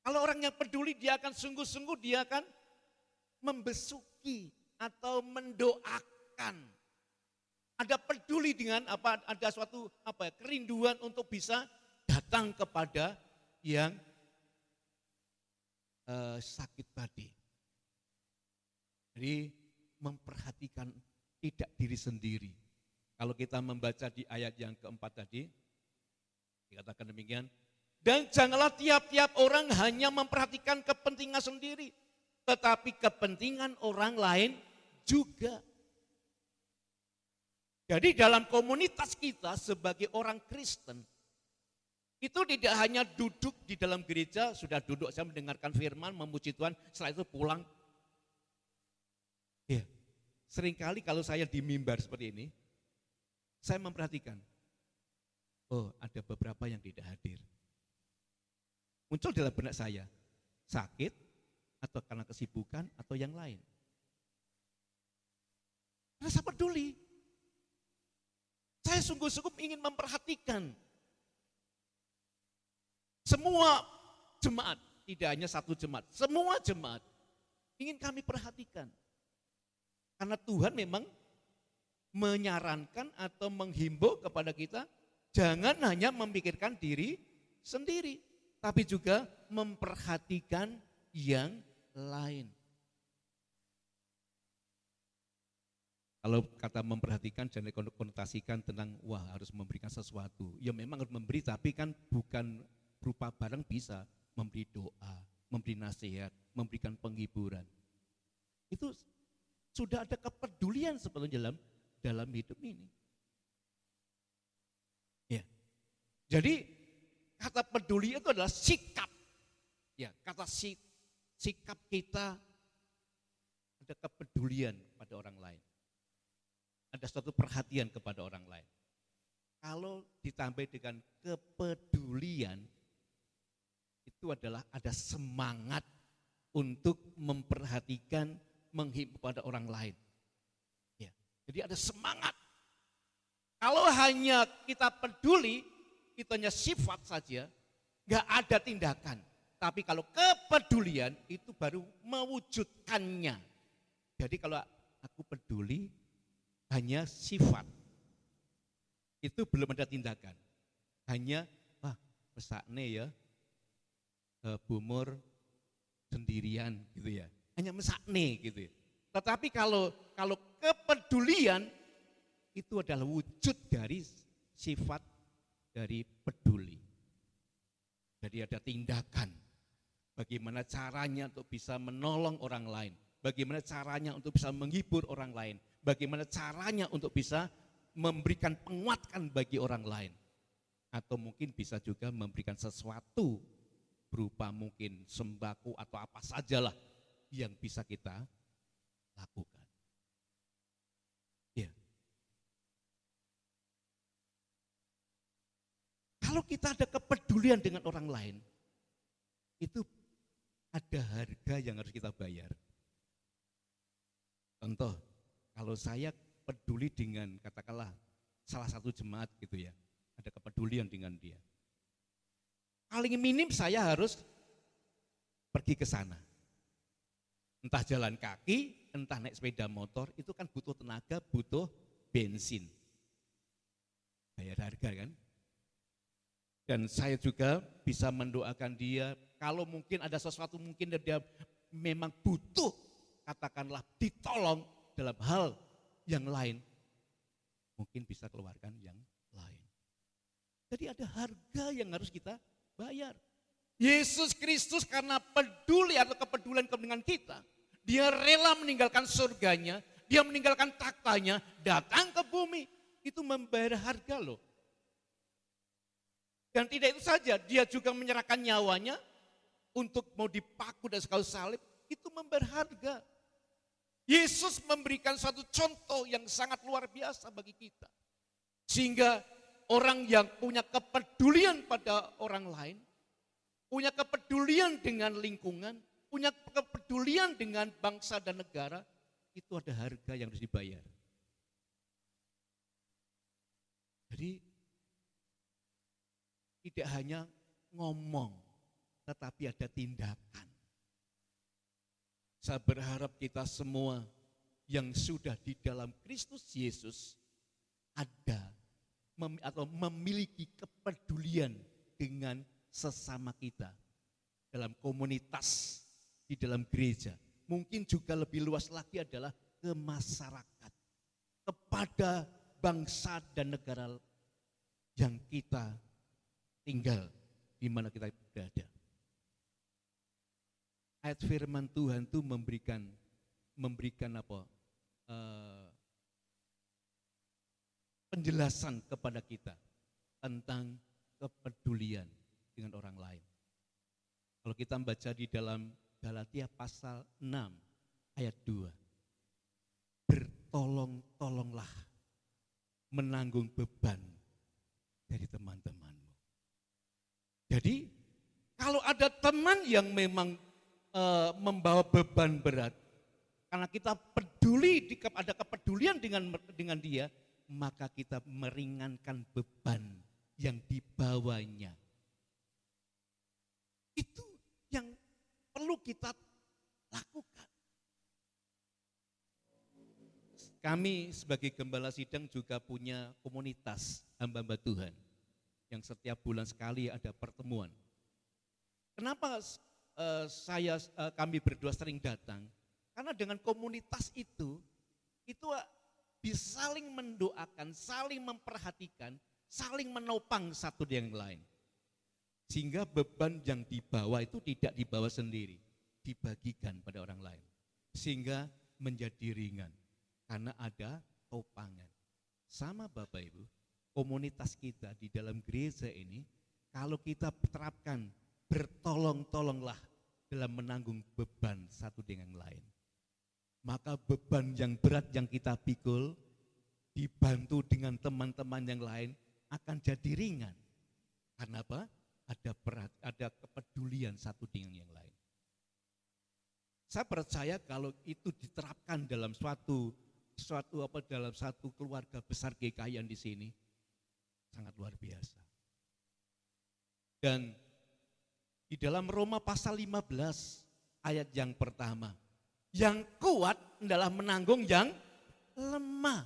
Kalau orang yang peduli, dia akan sungguh-sungguh, dia akan membesuki atau mendoakan. Ada peduli dengan ada suatu kerinduan untuk bisa datang kepada yang sakit tadi. Jadi memperhatikan tidak diri sendiri. Kalau kita membaca di ayat yang keempat tadi, dikatakan demikian, dan janganlah tiap-tiap orang hanya memperhatikan kepentingan sendiri, tetapi kepentingan orang lain juga. Jadi dalam komunitas kita sebagai orang Kristen, itu tidak hanya duduk di dalam gereja, sudah duduk saya mendengarkan firman, memuji Tuhan, setelah itu pulang. Ya, seringkali kalau saya di mimbar seperti ini, saya memperhatikan, oh ada beberapa yang tidak hadir. Muncul dalam benak saya, sakit, atau karena kesibukan, atau yang lain. Rasa peduli. Saya sungguh-sungguh ingin memperhatikan semua jemaat, tidak hanya satu jemaat, semua jemaat ingin kami perhatikan. Karena Tuhan memang menyarankan atau menghimbau kepada kita, jangan hanya memikirkan diri sendiri, tapi juga memperhatikan yang lain. Kalau kata memperhatikan jangan konotasikan tentang wah harus memberikan sesuatu. Ya memang harus memberi, tapi kan bukan berupa barang, bisa memberi doa, memberi nasihat, memberikan penghiburan. Itu sudah ada kepedulian sebetulnya dalam hidup ini. Ya. Jadi kata peduli itu adalah sikap. Ya, kata sikap kita ada kepedulian pada orang lain. Ada suatu perhatian kepada orang lain. Kalau ditambah dengan kepedulian, itu adalah ada semangat untuk memperhatikan, menghimbau pada orang lain. Ya, jadi ada semangat. Kalau hanya kita peduli, itu hanya sifat saja, nggak ada tindakan. Tapi kalau kepedulian itu baru mewujudkannya. Jadi kalau aku peduli, hanya sifat, itu belum ada tindakan. Hanya, wah mesakne ya, bumur sendirian gitu ya. Hanya mesakne gitu ya. Tetapi kalau kepedulian itu adalah wujud dari sifat dari peduli. Jadi ada tindakan, bagaimana caranya untuk bisa menolong orang lain, bagaimana caranya untuk bisa menghibur orang lain, bagaimana caranya untuk bisa memberikan penguatan bagi orang lain. Atau mungkin bisa juga memberikan sesuatu berupa mungkin sembako atau apa sajalah yang bisa kita lakukan. Ya. Kalau kita ada kepedulian dengan orang lain, itu ada harga yang harus kita bayar. Contoh, kalau saya peduli dengan katakanlah salah satu jemaat gitu ya, ada kepedulian dengan dia. Paling minim saya harus pergi ke sana. Entah jalan kaki, entah naik sepeda motor, itu kan butuh tenaga, butuh bensin. Bayar harga kan? Dan saya juga bisa mendoakan dia, kalau mungkin ada sesuatu mungkin dia memang butuh, katakanlah ditolong dalam hal yang lain, mungkin bisa keluarkan yang lain. Jadi ada harga yang harus kita bayar. Yesus Kristus karena peduli atau kepedulian dengan kita, dia rela meninggalkan surganya, dia meninggalkan taktanya, datang ke bumi, itu membayar harga loh. Dan tidak itu saja, dia juga menyerahkan nyawanya untuk mau dipaku dan sekali salib, itu membayar harga. Yesus memberikan suatu contoh yang sangat luar biasa bagi kita. Sehingga orang yang punya kepedulian pada orang lain, punya kepedulian dengan lingkungan, punya kepedulian dengan bangsa dan negara, itu ada harga yang harus dibayar. Jadi tidak hanya ngomong, tetapi ada tindakan. Saya berharap kita semua yang sudah di dalam Kristus Yesus ada atau memiliki kepedulian dengan sesama kita dalam komunitas, di dalam gereja. Mungkin juga lebih luas lagi adalah ke masyarakat, kepada bangsa dan negara yang kita tinggal, di mana kita berada. Ayat firman Tuhan itu memberikan apa? Penjelasan kepada kita tentang kepedulian dengan orang lain. Kalau kita membaca di dalam Galatia pasal 6 ayat 2. Bertolong-tolonglah menanggung beban dari teman-temanmu. Jadi kalau ada teman yang memang membawa beban berat, karena kita peduli, ada kepedulian dengan dia, maka kita meringankan beban yang dibawanya. Itu yang perlu kita lakukan. Kami sebagai gembala sidang juga punya komunitas hamba-hamba Tuhan yang setiap bulan sekali ada pertemuan. Kenapa kami berdua sering datang? Karena dengan komunitas itu bisa saling mendoakan, saling memperhatikan, saling menopang satu dengan yang lain. Sehingga beban yang dibawa itu tidak dibawa sendiri, dibagikan pada orang lain. Sehingga menjadi ringan, karena ada topangan. Sama Bapak Ibu, komunitas kita di dalam gereja ini, kalau kita terapkan bertolong-tolonglah dalam menanggung beban satu dengan yang lain, maka beban yang berat yang kita pikul dibantu dengan teman-teman yang lain akan jadi ringan. Karena apa? Ada kepedulian satu dengan yang lain. Saya percaya kalau itu diterapkan dalam dalam satu keluarga besar GKI di sini, sangat luar biasa. Dan di dalam Roma pasal 15 ayat yang pertama, yang kuat adalah menanggung yang lemah.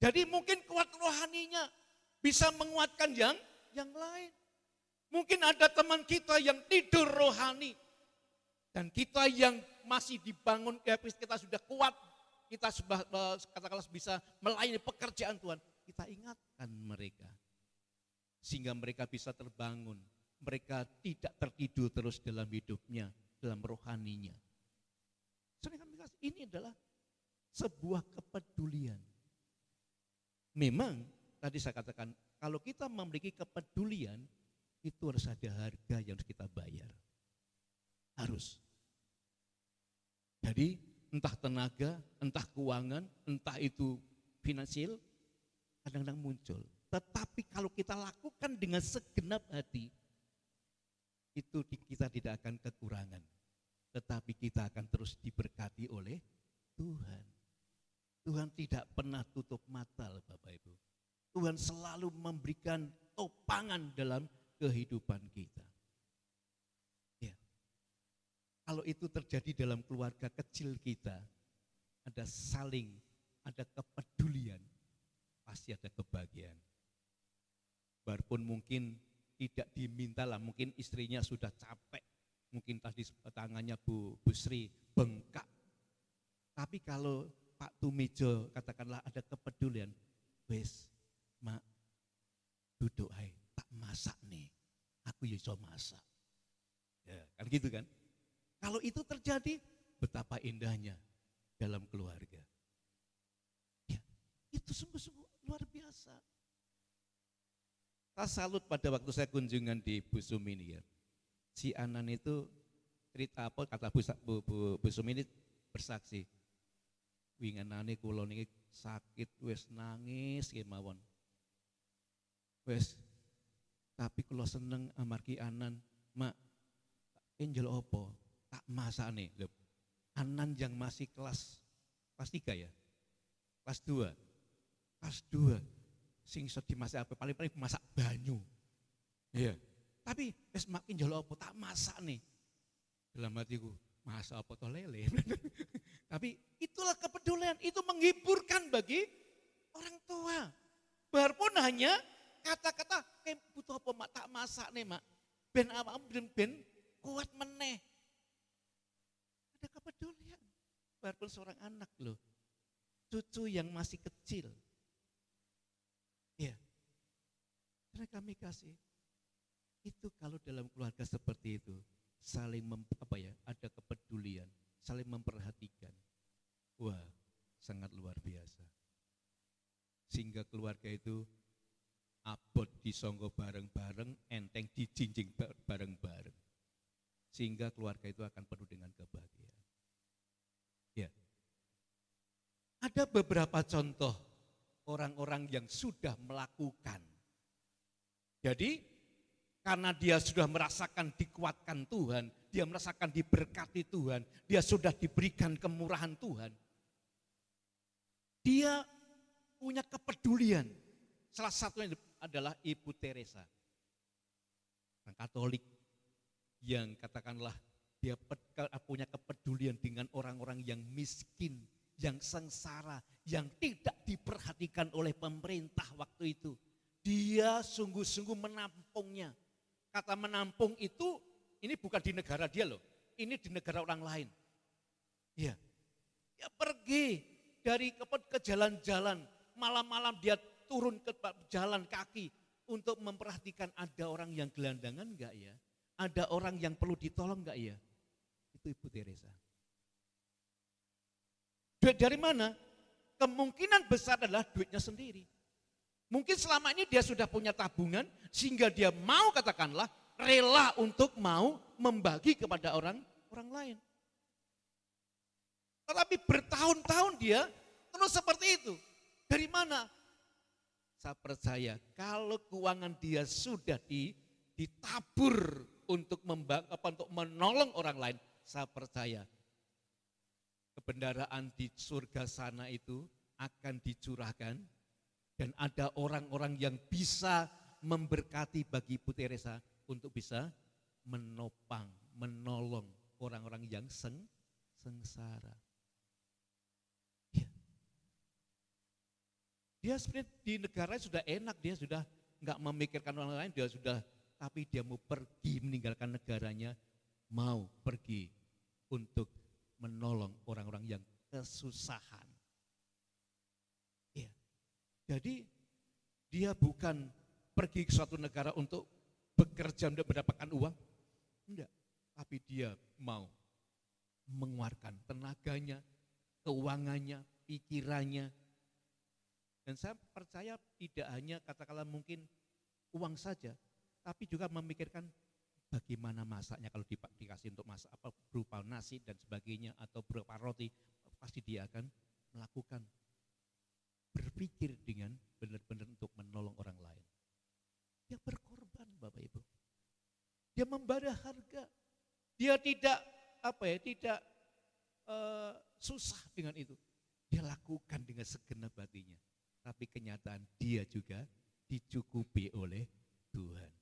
Jadi mungkin kuat rohaninya bisa menguatkan yang lain. Mungkin ada teman kita yang tidur rohani dan kita yang masih dibangun, kita sudah kuat, kita katakanlah bisa melayani pekerjaan Tuhan, kita ingatkan mereka. Sehingga mereka bisa terbangun, mereka tidak tertidur terus dalam hidupnya, dalam rohaninya. Ini adalah sebuah kepedulian. Memang tadi saya katakan, kalau kita memiliki kepedulian, itu harus ada harga yang harus kita bayar. Harus. Jadi entah tenaga, entah keuangan, entah itu finansial, kadang-kadang muncul. Tetapi kalau kita lakukan dengan segenap hati, itu kita tidak akan kekurangan. Tetapi kita akan terus diberkati oleh Tuhan. Tuhan tidak pernah tutup mata, Bapak Ibu. Tuhan selalu memberikan topangan dalam kehidupan kita. Ya. Kalau itu terjadi dalam keluarga kecil kita, ada kepedulian, pasti ada kebahagiaan. Walaupun mungkin tidak diminta lah, mungkin istrinya sudah capek, mungkin tadi tangannya Bu Sri bengkak. Tapi kalau Pak Tumijo katakanlah ada kepedulian, wes mak duduk hai, tak masak nih, aku ya iso masak. Ya, kan gitu kan? Kalau itu terjadi, betapa indahnya dalam keluarga. Ya, itu sungguh-sungguh luar biasa. Saya salut pada waktu saya kunjungan di Busum ini ya. Si Anan itu cerita apa, kata Bu Sum ini bersaksi. Wingenane kula niki sakit wis nangis kemawon. Wis tapi kula seneng amargi Anan, Mak. Enjel opo? Tak masane. Lho. Anan yang masih kelas 3 ya. Kelas 2. Kelas 2. Sing iso dimasak apa? Paling-paling masak banyu. Iya. Tapi wis makin njel opo? Tak masak nih. Dalam hatiku, masak apa toh lele. Tapi itulah kepedulian, itu menghiburkan bagi orang tua. Biarpun hanya kata-kata, butuh apa mak, tak masak nih mak. Ben kuat meneh. Ada kepedulian. Biarpun seorang anak loh, cucu yang masih kecil. Ya, karena kami kasih. Itu kalau dalam keluarga seperti itu, saling ada kepedulian, saling memperhatikan. Wah, sangat luar biasa. Sehingga keluarga itu abot disonggo bareng-bareng, enteng dijinjing bareng-bareng. Sehingga keluarga itu akan penuh dengan kebahagiaan. Ya. Ada beberapa contoh orang-orang yang sudah melakukan. Jadi karena dia sudah merasakan dikuatkan Tuhan, dia merasakan diberkati Tuhan, dia sudah diberikan kemurahan Tuhan. Dia punya kepedulian. Salah satunya adalah Ibu Teresa, orang Katolik yang katakanlah dia punya kepedulian dengan orang-orang yang miskin, yang sengsara, yang tidak diperhatikan oleh pemerintah waktu itu. Dia sungguh-sungguh menampungnya. Kata menampung itu, ini bukan di negara dia loh, ini di negara orang lain. Ya, dia pergi dari ke jalan-jalan, malam-malam dia turun ke jalan kaki untuk memperhatikan ada orang yang gelandangan enggak ya, ada orang yang perlu ditolong enggak ya. Itu Ibu Teresa. Duit dari mana? Kemungkinan besar adalah duitnya sendiri. Mungkin selama ini dia sudah punya tabungan sehingga dia mau katakanlah rela untuk mau membagi kepada orang lain. Tetapi bertahun-tahun dia terus seperti itu. Dari mana? Saya percaya kalau keuangan dia sudah ditabur untuk menolong orang lain, saya percaya kebenaran di surga sana itu akan dicurahkan. Dan ada orang-orang yang bisa memberkati bagi Ibu Teresa untuk bisa menopang, menolong orang-orang yang sengsara. Ya. Dia sebenarnya di negara sudah enak, dia sudah enggak memikirkan orang lain, tapi dia mau pergi meninggalkan negaranya, mau pergi untuk menolong orang-orang yang kesusahan. Jadi dia bukan pergi ke suatu negara untuk bekerja untuk mendapatkan uang, enggak. Tapi dia mau mengeluarkan tenaganya, keuangannya, pikirannya. Dan saya percaya tidak hanya katakanlah mungkin uang saja, tapi juga memikirkan bagaimana masaknya. Kalau dikasih untuk masak apa berupa nasi dan sebagainya atau berupa roti, pasti dia akan melakukan, berpikir dengan benar-benar untuk menolong orang lain. Dia berkorban, Bapak Ibu. Dia membayar harga. Dia tidak susah dengan itu. Dia lakukan dengan segenap hatinya. Tapi kenyataan dia juga dicukupi oleh Tuhan.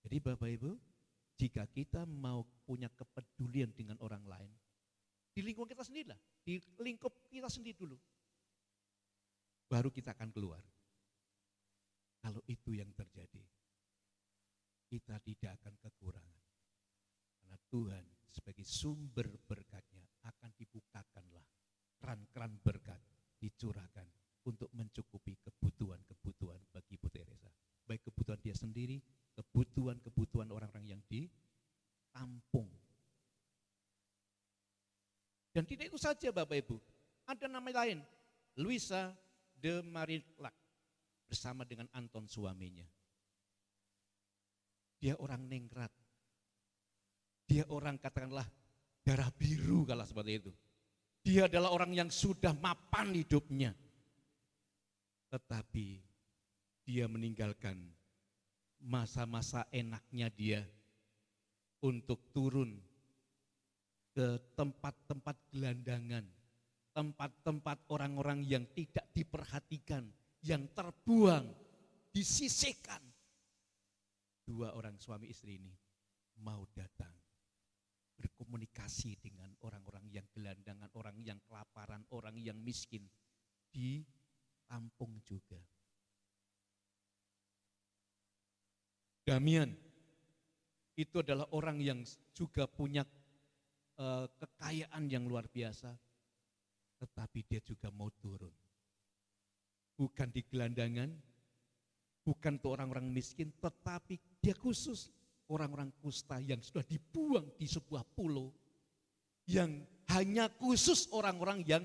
Jadi Bapak Ibu, jika kita mau punya kepedulian dengan orang lain, di lingkungan kita sendiri lah, di lingkup kita sendiri dulu. Baru kita akan keluar. Kalau itu yang terjadi, kita tidak akan kekurangan. Karena Tuhan sebagai sumber berkatnya akan dibukakanlah keran-keran berkat dicurahkan untuk mencukupi kebutuhan-kebutuhan bagi Ibu Teresa. Baik kebutuhan dia sendiri, kebutuhan-kebutuhan orang-orang yang ditampung. Dan tidak itu saja Bapak Ibu, ada nama lain, Luisa de Marillac bersama dengan Anton suaminya. Dia orang ningrat, dia orang katakanlah darah biru kalau seperti itu. Dia adalah orang yang sudah mapan hidupnya. Tetapi dia meninggalkan masa-masa enaknya dia untuk turun ke tempat-tempat gelandangan, tempat-tempat orang-orang yang tidak diperhatikan, yang terbuang, disisihkan. Dua orang suami istri ini mau datang berkomunikasi dengan orang-orang yang gelandangan, orang yang kelaparan, orang yang miskin, ditampung juga. Damian itu adalah orang yang juga punya kekayaan yang luar biasa, tetapi dia juga mau turun. Bukan di gelandangan, bukan untuk orang-orang miskin, tetapi dia khusus orang-orang kusta yang sudah dibuang di sebuah pulau, yang hanya khusus orang-orang yang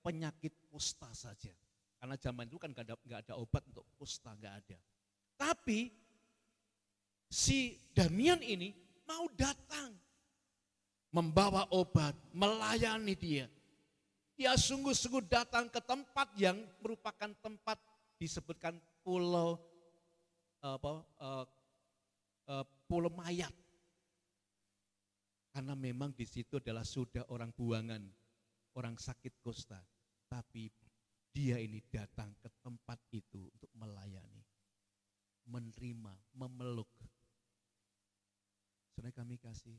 penyakit kusta saja. Karena zaman itu kan nggak ada obat untuk kusta, nggak ada. Tapi si Damian ini mau datang, membawa obat, melayani dia. Dia sungguh-sungguh datang ke tempat yang merupakan tempat disebutkan pulau pulau mayat. Karena memang di situ adalah sudah orang buangan, orang sakit kusta. Tapi dia ini datang ke tempat itu untuk melayani, menerima, memeluk. Saudara kami kasih,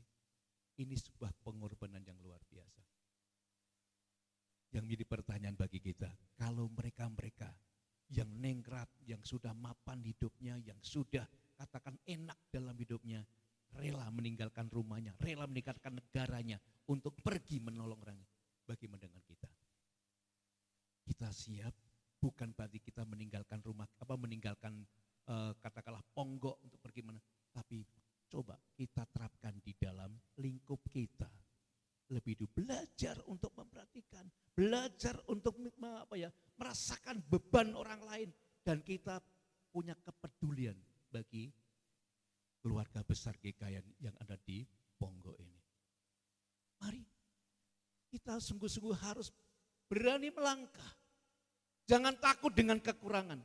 ini sebuah pengorbanan yang luar biasa. Yang menjadi pertanyaan bagi kita, kalau mereka-mereka yang nengrat, yang sudah mapan hidupnya, yang sudah katakan enak dalam hidupnya, rela meninggalkan rumahnya, rela meninggalkan negaranya untuk pergi menolong orang. Bagaimana dengan kita? Kita siap, bukan berarti kita meninggalkan rumah, meninggalkan katakanlah ponggok untuk pergi mana, tapi coba kita terapkan di dalam lingkup kita. Lebih dulu belajar untuk memperhatikan, belajar untuk merasakan beban orang lain, dan kita punya kepedulian bagi keluarga besar GKI yang ada di Ponggok ini. Mari kita sungguh-sungguh harus berani melangkah. Jangan takut dengan kekurangan.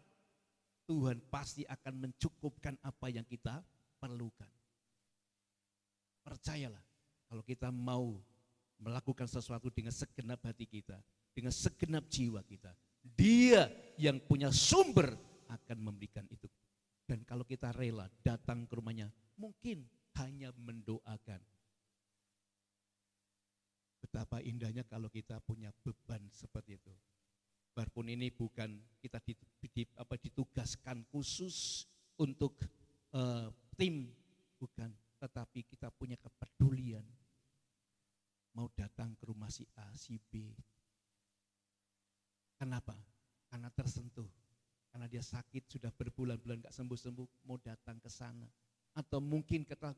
Tuhan pasti akan mencukupkan apa yang kita perlukan. Percayalah, kalau kita mau melakukan sesuatu dengan segenap hati kita, dengan segenap jiwa kita, Dia yang punya sumber akan memberikan itu. Dan kalau kita rela datang ke rumahnya, mungkin hanya mendoakan. Betapa indahnya kalau kita punya beban seperti itu. Walaupun ini bukan kita ditugaskan khusus untuk tim, bukan. Tetapi kita punya kepedulian. Mau datang ke rumah si A, si B. Kenapa? karena tersentuh, karena dia sakit sudah berbulan-bulan gak sembuh-sembuh, mau datang ke sana. Atau mungkin kita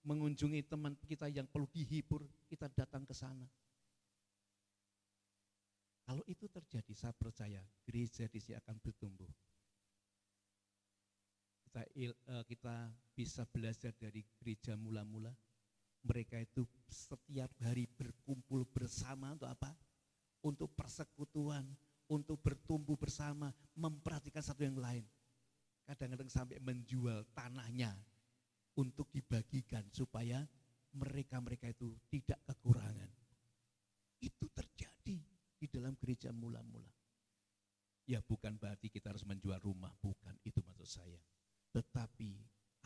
mengunjungi teman kita yang perlu dihibur, kita datang ke sana. Kalau itu terjadi, saya percaya gereja di sini akan bertumbuh. Kita bisa belajar dari gereja mula-mula. Mereka itu setiap hari berkumpul bersama untuk apa? Untuk persekutuan, untuk bertumbuh bersama, memperhatikan satu yang lain. Kadang-kadang sampai menjual tanahnya untuk dibagikan supaya mereka-mereka itu tidak kekurangan. Itu terjadi di dalam gereja mula-mula. Ya bukan berarti kita harus menjual rumah, bukan itu maksud saya. Tetapi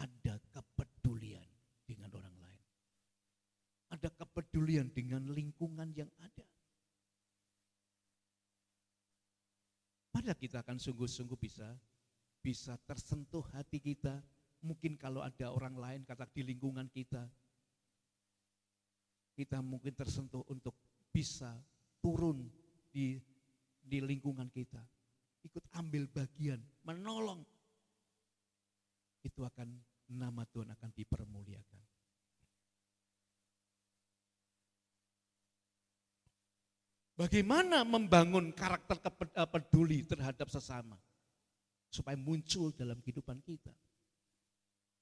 ada kepedulian dengan orang lain. Ada kepedulian dengan lingkungan yang ada. Pada kita akan sungguh-sungguh bisa tersentuh hati kita. Mungkin kalau ada orang lain kata di lingkungan kita mungkin tersentuh untuk bisa turun di lingkungan kita. Ikut ambil bagian, menolong. Itu akan nama Tuhan akan dipermuliakan. Bagaimana membangun karakter peduli terhadap sesama supaya muncul dalam kehidupan kita.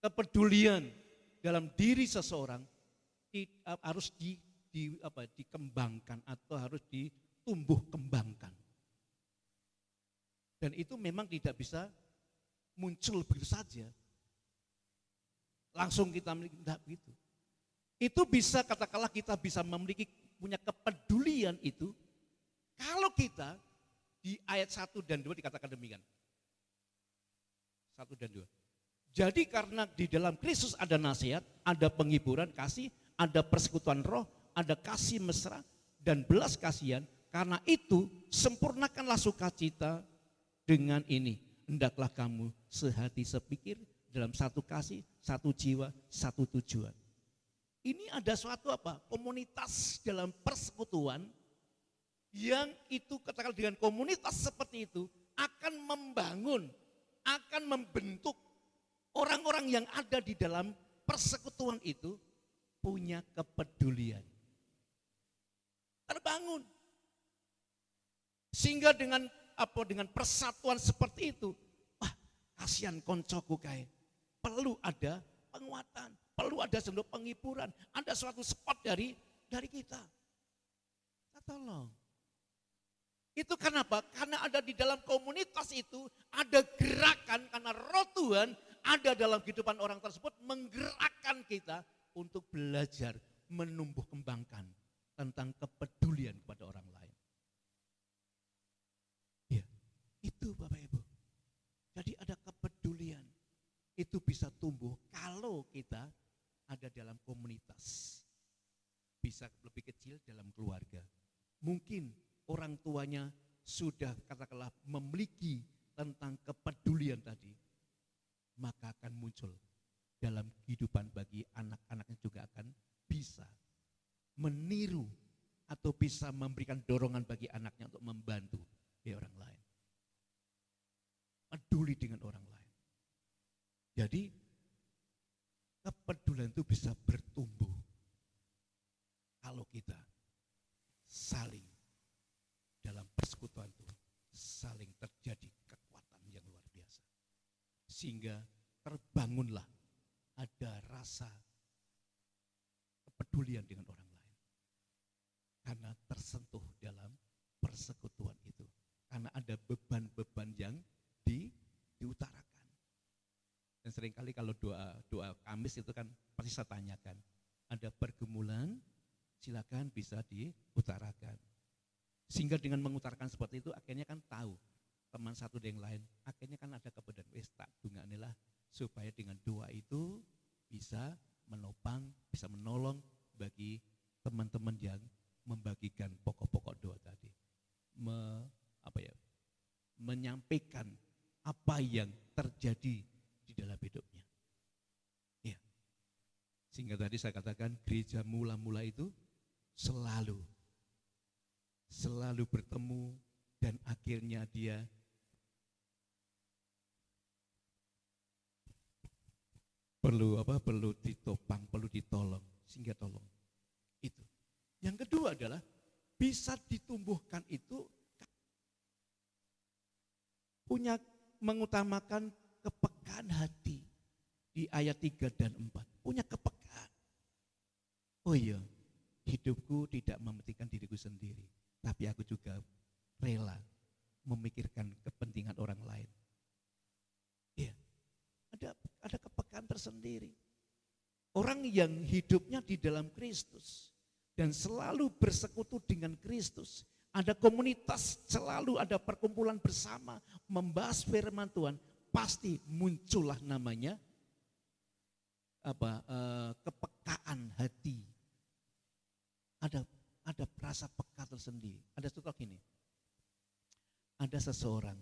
Kepedulian dalam diri seseorang harus dikembangkan atau harus ditumbuh kembangkan. Dan itu memang tidak bisa muncul begitu saja. Langsung kita tidak begitu. Itu bisa katakanlah kita bisa punya kepedulian itu kalau kita di ayat 1 dan 2 dikatakan demikian. 1 dan 2. Jadi karena di dalam Kristus ada nasihat, ada penghiburan kasih, ada persekutuan roh, ada kasih mesra dan belas kasihan. Karena itu sempurnakanlah sukacita dengan ini. Hendaklah kamu sehati sepikir dalam satu kasih, satu jiwa, satu tujuan. Ini ada suatu apa? Komunitas dalam persekutuan yang itu katakan dengan komunitas seperti itu akan membangun, akan membentuk orang-orang yang ada di dalam persekutuan itu punya kepedulian. Terbangun. Sehingga dengan persatuan seperti itu, wah kasihan koncoku kae. Perlu ada penguatan, perlu ada sendok penghiburan, ada suatu spot dari kita. Tolong. Itu kenapa? Karena ada di dalam komunitas itu ada gerakan karena roh Tuhan ada dalam kehidupan orang tersebut menggerakkan kita untuk belajar menumbuh kembangkan tentang kepedulian kepada orang lain. Ya, itu Bapak Ibu. Jadi ada kepedulian. Itu bisa tumbuh kalau kita ada dalam komunitas. Bisa lebih kecil dalam keluarga. Mungkin orang tuanya sudah katakanlah memiliki tentang kepedulian tadi, maka akan muncul dalam kehidupan bagi anak-anaknya juga akan bisa meniru atau bisa memberikan dorongan bagi anaknya untuk membantu orang lain. Peduli dengan orang lain. Jadi kepedulian itu bisa bertumbuh kalau kita saling dalam persekutuan itu saling terjadi kekuatan yang luar biasa. Sehingga terbangunlah ada rasa kepedulian dengan orang lain. Karena tersentuh dalam persekutuan itu. Karena ada beban-beban yang diutarakan. Dan seringkali kalau doa Kamis itu kan pasti saya tanyakan. Ada pergumulan, silakan bisa diutarakan. Sehingga dengan mengutarakan seperti itu akhirnya kan tahu teman satu dengan lain. Akhirnya kan ada kepedulian. Wes tak dungaknilah supaya dengan doa itu bisa menopang, bisa menolong bagi teman-teman yang membagikan pokok-pokok doa tadi. Menyampaikan apa yang terjadi di dalam hidupnya. Ya. Sehingga tadi saya katakan gereja mula-mula itu selalu bertemu dan akhirnya dia perlu ditopang, perlu ditolong, sehingga tolong. Itu. Yang kedua adalah bisa ditumbuhkan itu punya mengutamakan kepekaan hati di ayat 3 dan 4. Punya kepekaan. Oh iya, hidupku tidak mementingkan diriku sendiri, tapi aku juga rela memikirkan kepentingan orang lain. Iya. Ada kepekaan tersendiri. Orang yang hidupnya di dalam Kristus dan selalu bersekutu dengan Kristus, ada komunitas, selalu ada perkumpulan bersama membahas firman Tuhan, pasti muncullah namanya kepekaan hati. Ada rasa peka tersendiri. Ada contoh gini. Ada seseorang,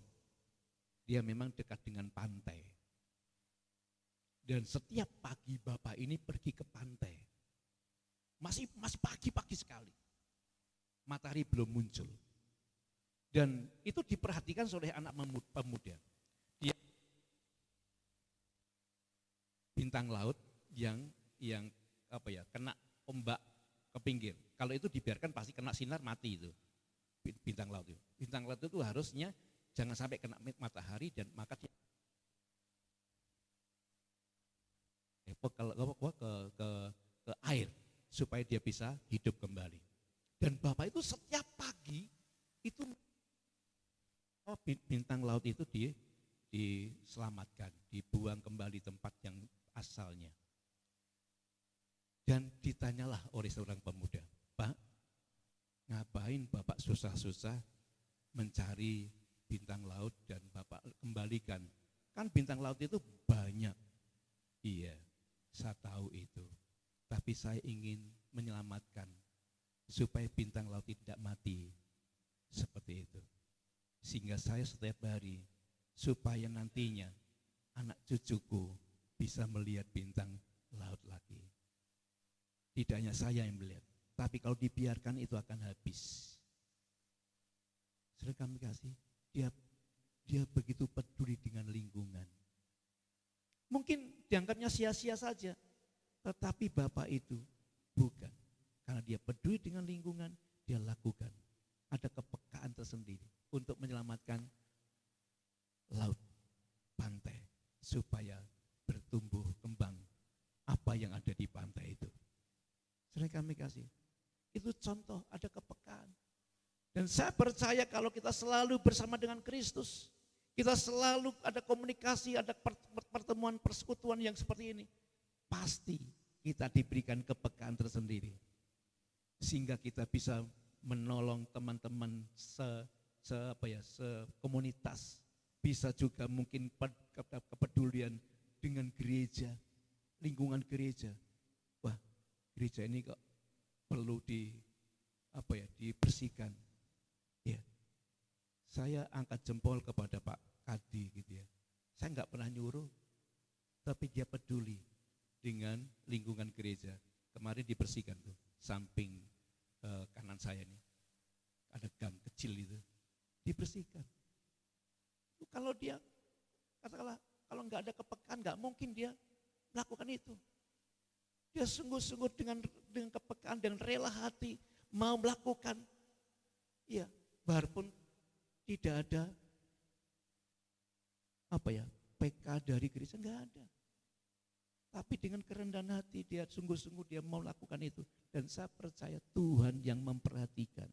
dia memang dekat dengan pantai. Dan setiap pagi bapak ini pergi ke pantai. Masih pagi-pagi sekali. Matahari belum muncul. Dan itu diperhatikan oleh anak pemuda. Dia bintang laut yang kena ombak ke pinggir. Kalau itu dibiarkan pasti kena sinar mati itu. Bintang laut itu. Bintang laut itu harusnya jangan sampai kena matahari dan maka dia ke air supaya dia bisa hidup kembali. Dan bapak itu setiap pagi itu bintang laut itu diselamatkan, dibuang kembali tempat yang asalnya. Dan ditanyalah oleh seorang pemuda, Pak, ngapain bapak susah-susah mencari bintang laut dan bapak kembalikan? Kan bintang laut itu banyak. Iya, saya tahu itu. Tapi saya ingin menyelamatkan supaya bintang laut tidak mati. Seperti itu. Sehingga saya setiap hari supaya nantinya anak cucuku bisa melihat bintang laut lagi. Tidak hanya saya yang melihat, tapi kalau dibiarkan itu akan habis. Saudara kami kasih, dia begitu peduli dengan lingkungan. Mungkin dianggapnya sia-sia saja, tetapi bapak itu bukan. Karena dia peduli dengan lingkungan, dia lakukan. Ada kepekaan tersendiri untuk menyelamatkan laut, pantai, supaya bertumbuh kembang apa yang ada di pantai itu. Saudara kami kasih, itu contoh ada kepekaan. Dan saya percaya kalau kita selalu bersama dengan Kristus, kita selalu ada komunikasi, ada pertemuan persekutuan yang seperti ini, pasti kita diberikan kepekaan tersendiri. Sehingga kita bisa menolong teman-teman sekomunitas, bisa juga mungkin kepedulian dengan gereja, lingkungan gereja. Wah, gereja ini kok perlu dibersihkan. Ya. Saya angkat jempol kepada Pak Kadi gitu ya. Saya enggak pernah nyuruh, tapi dia peduli dengan lingkungan gereja. Kemarin dibersihkan tuh, samping kanan saya nih. Ada gang kecil itu, dibersihkan. Kalau dia, katakanlah, kalau enggak ada kepekaan, enggak mungkin dia melakukan itu. Dia sungguh-sungguh dengan kepekaan, dengan rela hati, mau melakukan. Ya, biarpun tidak ada PK dari gereja, enggak ada. Tapi dengan kerendahan hati dia sungguh-sungguh dia mau lakukan itu. Dan saya percaya Tuhan yang memperhatikan.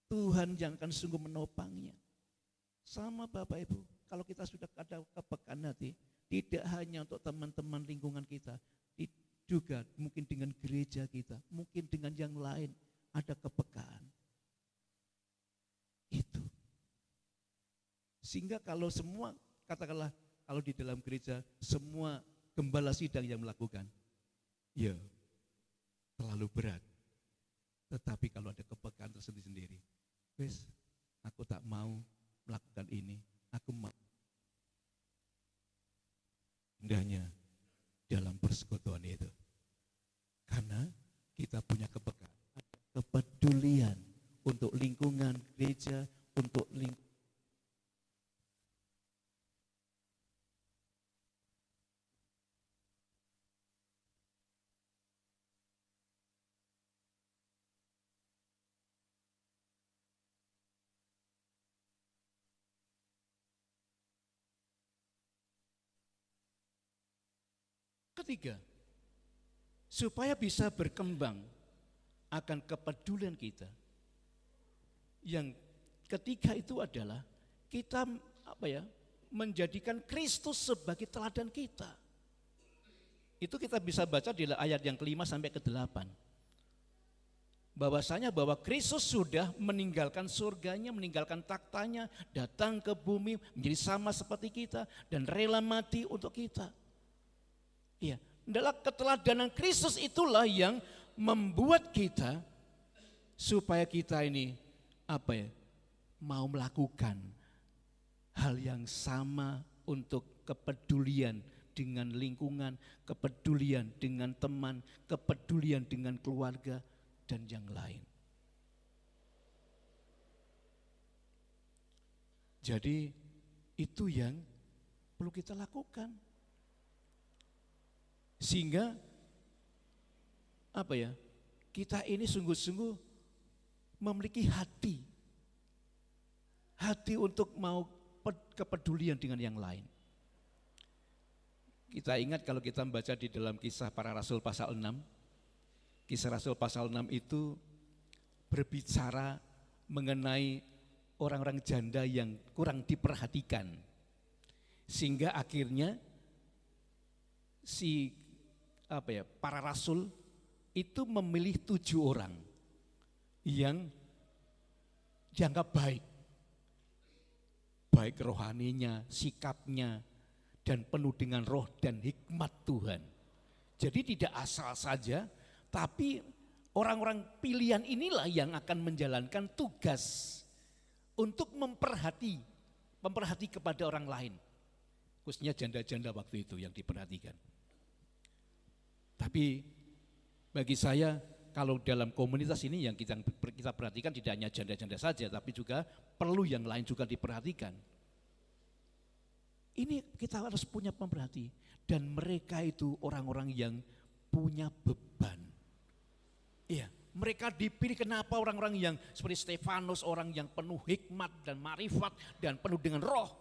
Tuhan yang akan sungguh menopangnya. Sama Bapak Ibu, kalau kita sudah ada kepekaan hati, tidak hanya untuk teman-teman lingkungan kita, juga mungkin dengan gereja kita, mungkin dengan yang lain ada kepekaan. Itu. Sehingga kalau semua, katakanlah kalau di dalam gereja semua gembala sidang yang melakukan, ya terlalu berat. Tetapi kalau ada kepekaan tersendiri, wes aku tak mau melakukan ini, aku mau. Indahnya dalam persekutuan itu. Karena kita punya kepekaan, kepedulian untuk lingkungan gereja, untuk Ketiga, supaya bisa berkembang akan kepedulian kita. Yang ketiga itu adalah kita menjadikan Kristus sebagai teladan kita. Itu kita bisa baca di ayat yang ke-5 sampai ke-8. Bahwasanya bahwa Kristus sudah meninggalkan surganya, meninggalkan taktanya, datang ke bumi menjadi sama seperti kita dan rela mati untuk kita. Iya, adalah keteladanan Kristus itulah yang membuat kita supaya kita ini mau melakukan hal yang sama untuk kepedulian dengan lingkungan, kepedulian dengan teman, kepedulian dengan keluarga, dan yang lain. Jadi itu yang perlu kita lakukan. Sehingga kita ini sungguh-sungguh memiliki hati untuk mau kepedulian dengan yang lain. Kita ingat kalau kita membaca di dalam Kisah Para Rasul pasal 6, Kisah Rasul pasal 6 itu berbicara mengenai orang-orang janda yang kurang diperhatikan. Sehingga akhirnya para rasul itu memilih 7 orang yang dianggap baik rohaninya, sikapnya, dan penuh dengan roh dan hikmat Tuhan. Jadi tidak asal saja, tapi orang-orang pilihan inilah yang akan menjalankan tugas untuk memperhati kepada orang lain. Khususnya janda-janda waktu itu yang diperhatikan. Tapi bagi saya kalau dalam komunitas ini yang kita perhatikan tidak hanya janda-janda saja, tapi juga perlu yang lain juga diperhatikan. Ini kita harus punya pemerhati, dan mereka itu orang-orang yang punya beban. Iya, mereka dipilih. Kenapa? Orang-orang yang seperti Stefanus, orang yang penuh hikmat dan marifat dan penuh dengan roh,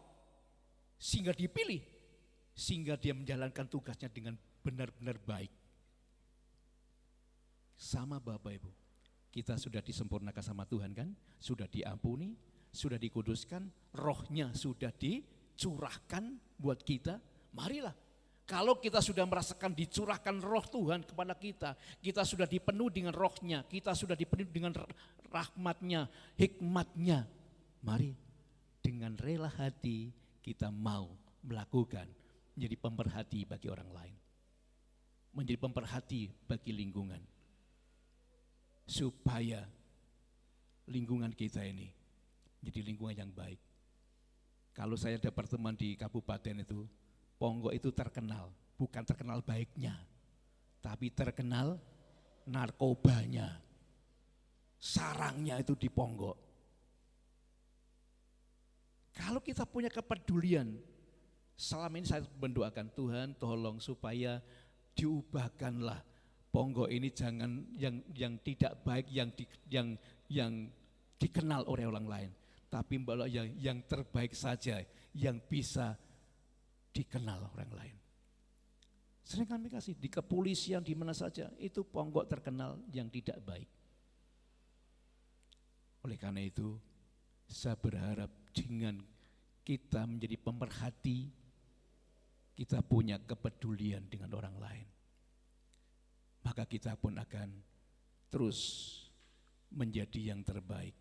sehingga dipilih, sehingga dia menjalankan tugasnya dengan benar-benar baik. Sama Bapak Ibu, kita sudah disempurnakan sama Tuhan kan, sudah diampuni, sudah dikuduskan, rohnya sudah dicurahkan buat kita. Marilah, kalau kita sudah merasakan dicurahkan roh Tuhan kepada kita sudah dipenuhi dengan rohnya, kita sudah dipenuhi dengan rahmatnya, hikmatnya. Mari dengan rela hati kita mau melakukan, menjadi pemerhati bagi orang lain, menjadi pemerhati bagi lingkungan, supaya lingkungan kita ini jadi lingkungan yang baik. Kalau saya ada teman di kabupaten itu, Ponggok itu terkenal, bukan terkenal baiknya, tapi terkenal narkobanya, sarangnya itu di Ponggok. Kalau kita punya kepedulian, selama ini saya mendoakan Tuhan tolong supaya diubahkanlah Ponggok ini jangan yang tidak baik, yang dikenal oleh orang lain, tapi yang terbaik saja yang bisa dikenal orang lain. Sering kami kasih di kepolisian di mana saja itu Ponggok terkenal yang tidak baik. Oleh karena itu saya berharap dengan kita menjadi pemerhati, kita punya kepedulian dengan orang lain, maka kita pun akan terus menjadi yang terbaik.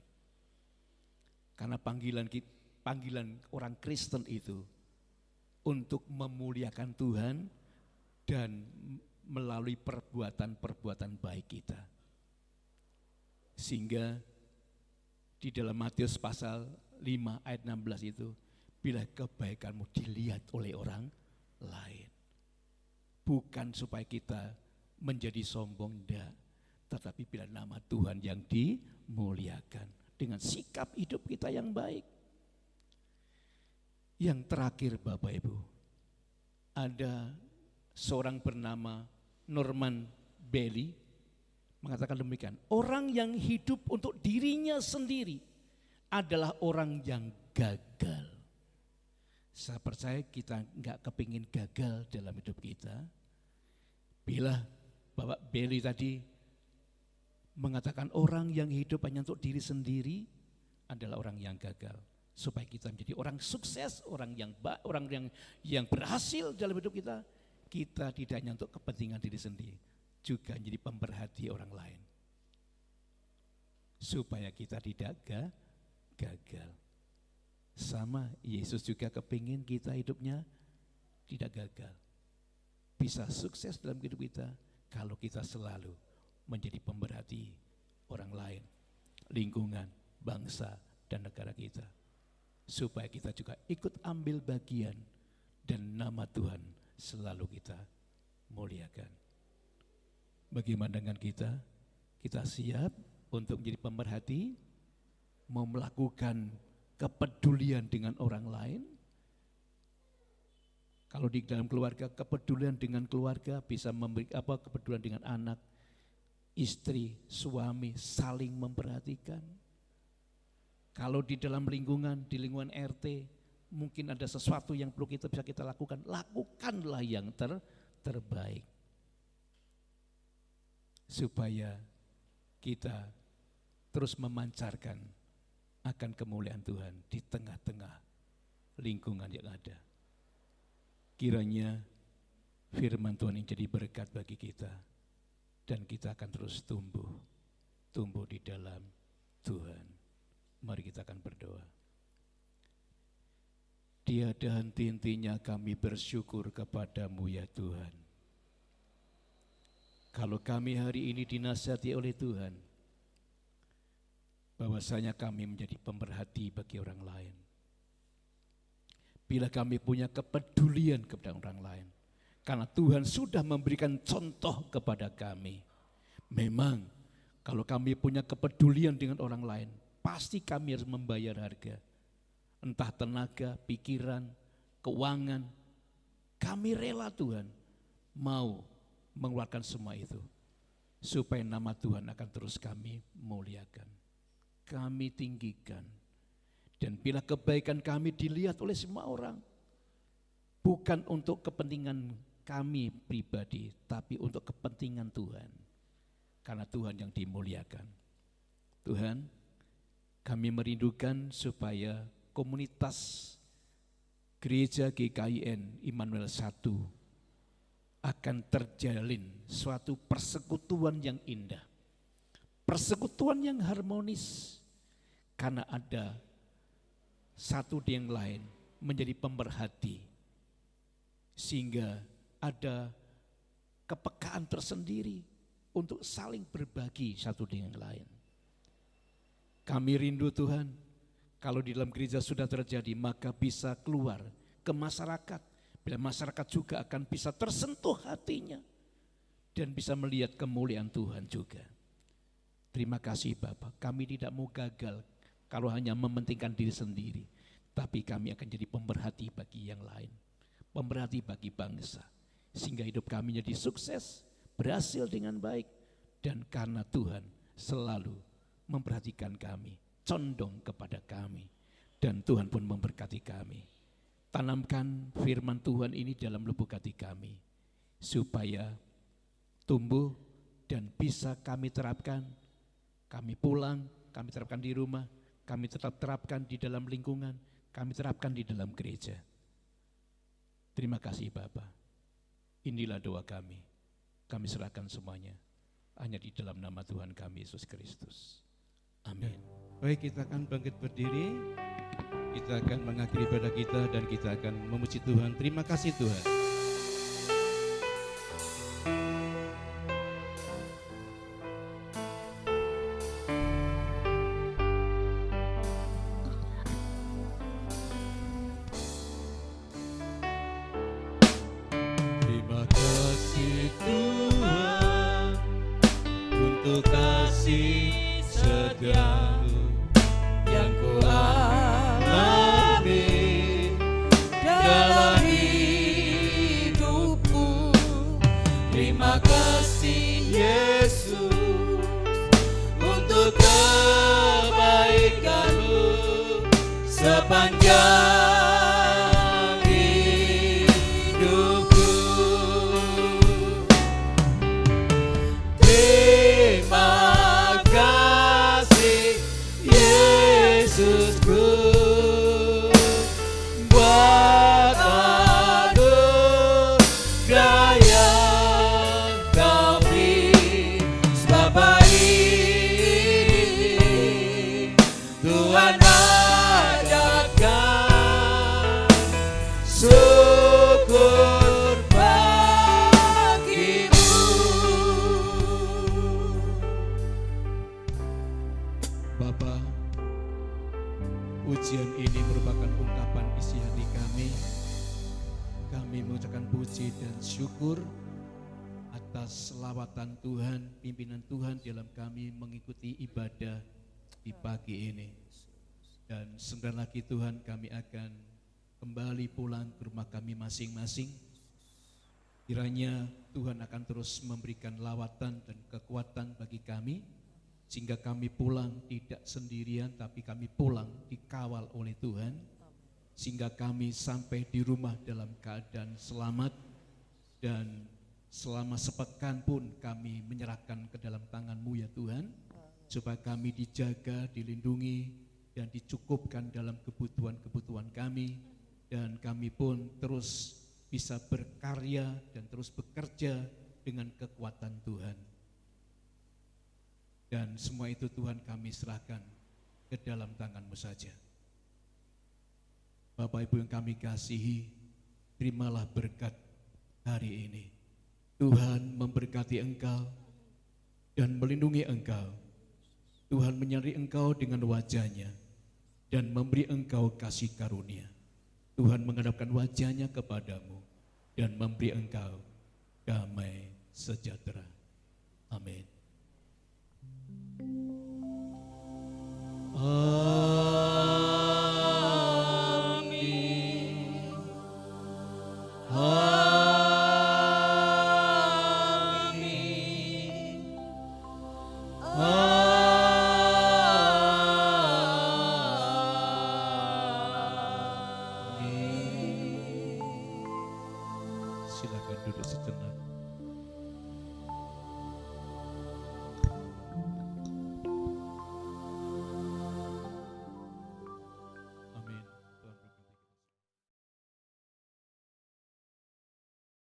Karena panggilan orang Kristen itu untuk memuliakan Tuhan dan melalui perbuatan-perbuatan baik kita. Sehingga di dalam Matius pasal 5 ayat 16 itu, bila kebaikanmu dilihat oleh orang lain. Bukan supaya kita menjadi sombong, enggak, tetapi bila nama Tuhan yang dimuliakan dengan sikap hidup kita yang baik. Yang terakhir Bapak Ibu, ada seorang bernama Norman Bailey mengatakan demikian, orang yang hidup untuk dirinya sendiri adalah orang yang gagal. Saya percaya kita enggak kepingin gagal dalam hidup kita. Bila Bapak Beli tadi mengatakan orang yang hidup hanya untuk diri sendiri adalah orang yang gagal. Supaya kita menjadi orang sukses, orang yang berhasil dalam hidup kita, kita tidak hanya untuk kepentingan diri sendiri, juga menjadi pemerhati orang lain. Supaya kita tidak gagal. Sama Yesus juga kepingin kita hidupnya tidak gagal. Bisa sukses dalam hidup kita kalau kita selalu menjadi pemerhati orang lain, lingkungan, bangsa, dan negara kita. Supaya kita juga ikut ambil bagian dan nama Tuhan selalu kita muliakan. Bagaimana dengan kita? Kita siap untuk menjadi pemerhati, mau melakukan kepedulian dengan orang lain. Kalau di dalam keluarga, kepedulian dengan keluarga, bisa memberi kepedulian dengan anak, istri, suami, saling memperhatikan. Kalau di dalam lingkungan, di lingkungan RT, mungkin ada sesuatu yang perlu bisa kita lakukan, lakukanlah yang terbaik. Supaya kita terus memancarkan akan kemuliaan Tuhan di tengah-tengah lingkungan yang ada. Kiranya firman Tuhan ini jadi berkat bagi kita, dan kita akan terus tumbuh di dalam Tuhan. Mari kita akan berdoa. Tiada henti-hentinya kami bersyukur kepadamu ya Tuhan. Kalau kami hari ini dinasihati oleh Tuhan, bahwasanya kami menjadi pemerhati bagi orang lain. Bila kami punya kepedulian kepada orang lain, karena Tuhan sudah memberikan contoh kepada kami. Memang kalau kami punya kepedulian dengan orang lain, pasti kami harus membayar harga. Entah tenaga, pikiran, keuangan. Kami rela Tuhan mau mengeluarkan semua itu. Supaya nama Tuhan akan terus kami muliakan. Kami tinggikan. Dan bila kebaikan kami dilihat oleh semua orang, bukan untuk kepentingan kami pribadi, tapi untuk kepentingan Tuhan. Karena Tuhan yang dimuliakan. Tuhan, kami merindukan supaya komunitas Gereja GKIN Immanuel 1 akan terjalin suatu persekutuan yang indah. Persekutuan yang harmonis, karena ada satu di yang lain menjadi pemerhati, sehingga ada kepekaan tersendiri untuk saling berbagi satu dengan yang lain. Kami rindu Tuhan, kalau di dalam gereja sudah terjadi, maka bisa keluar ke masyarakat. Bila masyarakat juga akan bisa tersentuh hatinya dan bisa melihat kemuliaan Tuhan juga. Terima kasih Bapak, kami tidak mau gagal kalau hanya mementingkan diri sendiri, tapi kami akan jadi pemerhati bagi yang lain, pemerhati bagi bangsa, sehingga hidup kami jadi sukses, berhasil dengan baik, dan karena Tuhan selalu memperhatikan kami, condong kepada kami, dan Tuhan pun memberkati kami. Tanamkan firman Tuhan ini dalam lubuk hati kami, supaya tumbuh dan bisa kami terapkan. Kami pulang, kami terapkan di rumah, kami tetap terapkan di dalam lingkungan, kami terapkan di dalam gereja. Terima kasih Bapak. Inilah doa kami serahkan semuanya hanya di dalam nama Tuhan kami Yesus Kristus. Amin. Baik, kita akan bangkit berdiri, kita akan mengakhiri ibadah kita dan kita akan memuji Tuhan. Terima kasih Tuhan. Terima kasih Tuhan untuk kasih setiamu yang kualami dalam hidupku. Terima kasih Yesus untuk kebaikanmu sepanjang hidupku. Kami mengucapkan puji dan syukur atas selawatan Tuhan, pimpinan Tuhan dalam kami mengikuti ibadah di pagi ini. Dan sebentar lagi Tuhan kami akan kembali pulang ke rumah kami masing-masing. Kiranya Tuhan akan terus memberikan lawatan dan kekuatan bagi kami, sehingga kami pulang tidak sendirian, tapi kami pulang dikawal oleh Tuhan, sehingga kami sampai di rumah dalam keadaan selamat. Dan selama sepekan pun kami menyerahkan ke dalam tangan-Mu ya Tuhan, supaya kami dijaga, dilindungi, dan dicukupkan dalam kebutuhan-kebutuhan kami, dan kami pun terus bisa berkarya dan terus bekerja dengan kekuatan Tuhan. Dan semua itu Tuhan kami serahkan ke dalam tangan-Mu saja. Bapak Ibu yang kami kasihi, terimalah berkat hari ini. Tuhan memberkati engkau dan melindungi engkau. Tuhan menyertai engkau dengan wajah-Nya dan memberi engkau kasih karunia. Tuhan menghadapkan wajah-Nya kepadamu dan memberi engkau damai sejahtera. Amin. Amin. Amin. Amin. Silakan duduk.